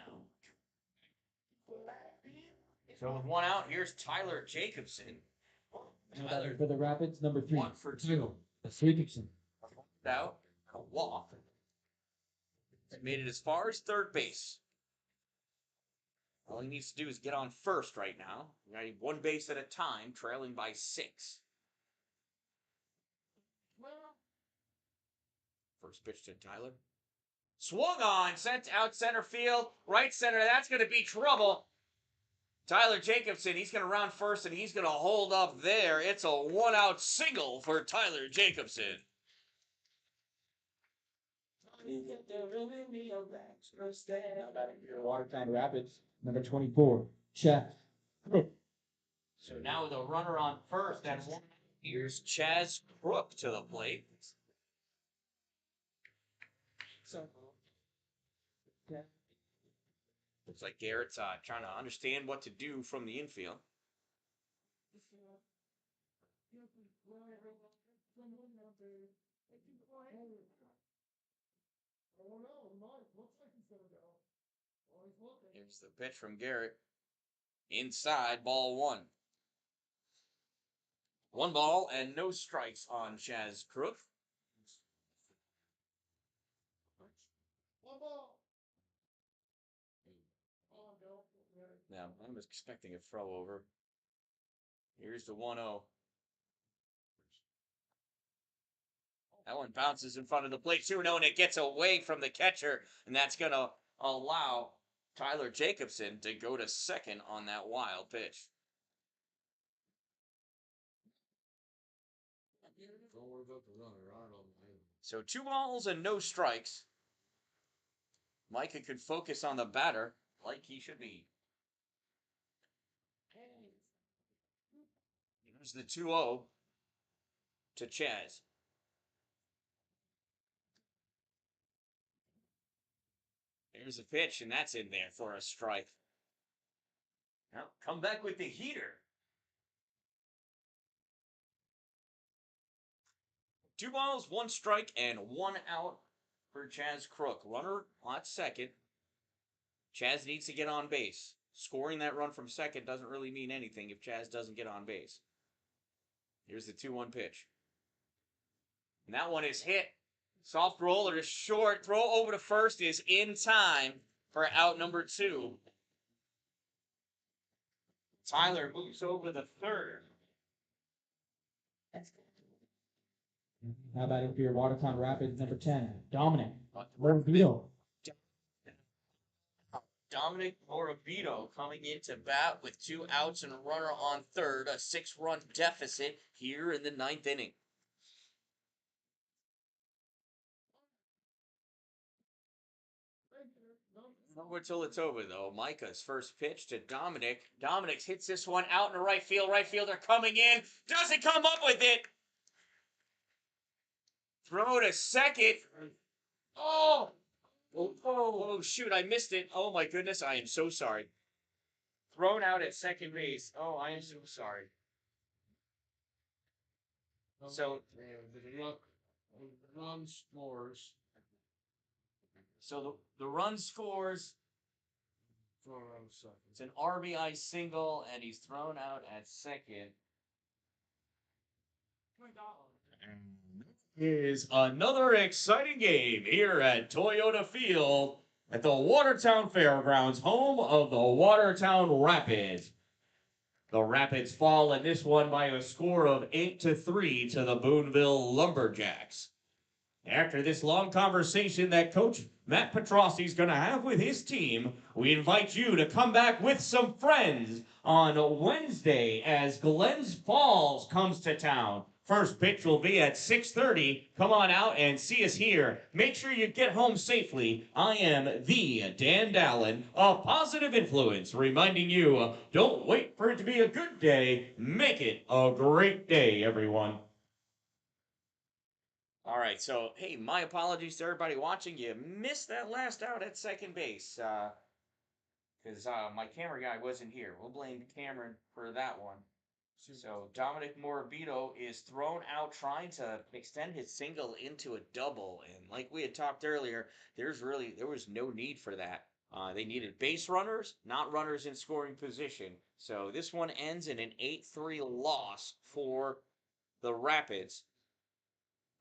So with 1 out, here's Tyler Jacobson. Tyler for the Rapids, number 3. 1 for 2. Jacobson. Out, a walk. Made it as far as third base. All he needs to do is get on first right now. Right, 1 base at a time, trailing by 6. First pitch to Tyler. Swung on, sent out center field, right center. That's going to be trouble. Tyler Jacobson, he's going to round first, and he's going to hold up there. It's a 1-out single for Tyler Jacobson. You get the ruin me a extra stand. How about your Watertown Rapids, number 24, Chaz. So now with a runner on first and one, here's Chaz Crook to the plate. So, yeah. Looks like Garrett's trying to understand what to do from the infield. Here's the pitch from Garrett. Inside, ball one. 1 ball and no strikes on Chaz Crook. Now, I'm expecting a throw over. Here's the 1-0. That one bounces in front of the plate 2-0, and it gets away from the catcher, and that's going to allow Tyler Jacobson to go to second on that wild pitch. Don't worry about the runner, Arnold. So 2 balls and no strikes. Micah could focus on the batter like he should be. Here's the 2-0 to Chaz. Here's a pitch, and that's in there for a strike. Now, come back with the heater. 2 balls, 1 strike, and 1 out for Chaz Crook. Runner at second. Chaz needs to get on base. Scoring that run from second doesn't really mean anything if Chaz doesn't get on base. Here's the 2-1 pitch. And that one is hit. Soft roller to short. Throw over to first is in time for out number 2. Tyler moves over to the third. How about it for your Watertown Rapids, number 10, Dominic Morabito. Dominic Morabito coming into bat with 2 outs and a runner on third. A 6-run deficit here in the 9th inning. Over till it's over, though. Micah's first pitch to Dominic. Dominic hits this one out in the right field. Right fielder coming in. Doesn't come up with it. Throw to second. Oh! Oh, shoot, I missed it. Oh, my goodness, I am so sorry. Thrown out at second base. Oh, I am so sorry. So, the run scores. So the run scores. It's an RBI single, and he's thrown out at second. Is another exciting game here at Toyota Field at the Watertown Fairgrounds, home of the Watertown Rapids. The Rapids fall in this one by a score of 8-3 to the Boonville Lumberjacks. After this long conversation that Coach Matt Petrossi is going to have with his team, we invite you to come back with some friends on Wednesday as Glens Falls comes to town. First pitch will be at 6:30. Come on out and see us here. Make sure you get home safely. I am the Dan-Dalin, a positive influence, reminding you, don't wait for it to be a good day. Make it a great day, everyone. All right, so, hey, my apologies to everybody watching. You missed that last out at second base because my camera guy wasn't here. We'll blame Cameron for that one. So Dominic Morabito is thrown out trying to extend his single into a double. And like we had talked earlier, there was no need for that. They needed base runners, not runners in scoring position. So this one ends in an 8-3 loss for the Rapids.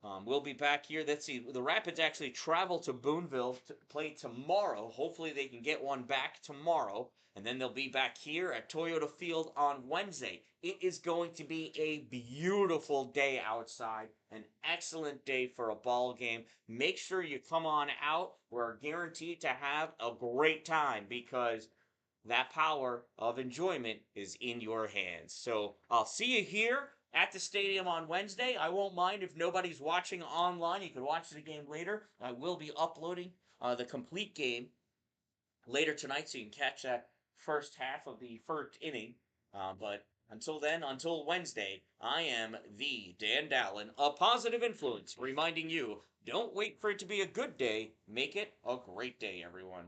We'll be back here. Let's see. The Rapids actually travel to Boonville to play tomorrow. Hopefully they can get one back tomorrow. And then they'll be back here at Toyota Field on Wednesday. It is going to be a beautiful day outside. An excellent day for a ball game. Make sure you come on out. We're guaranteed to have a great time because that power of enjoyment is in your hands. So I'll see you here at the stadium on Wednesday. I won't mind if nobody's watching online. You can watch the game later. I will be uploading the complete game later tonight, so you can catch that first half of the first inning. But until then, until Wednesday, I am the Dan-Dalin, a positive influence, reminding you, don't wait for it to be a good day. Make it a great day, everyone.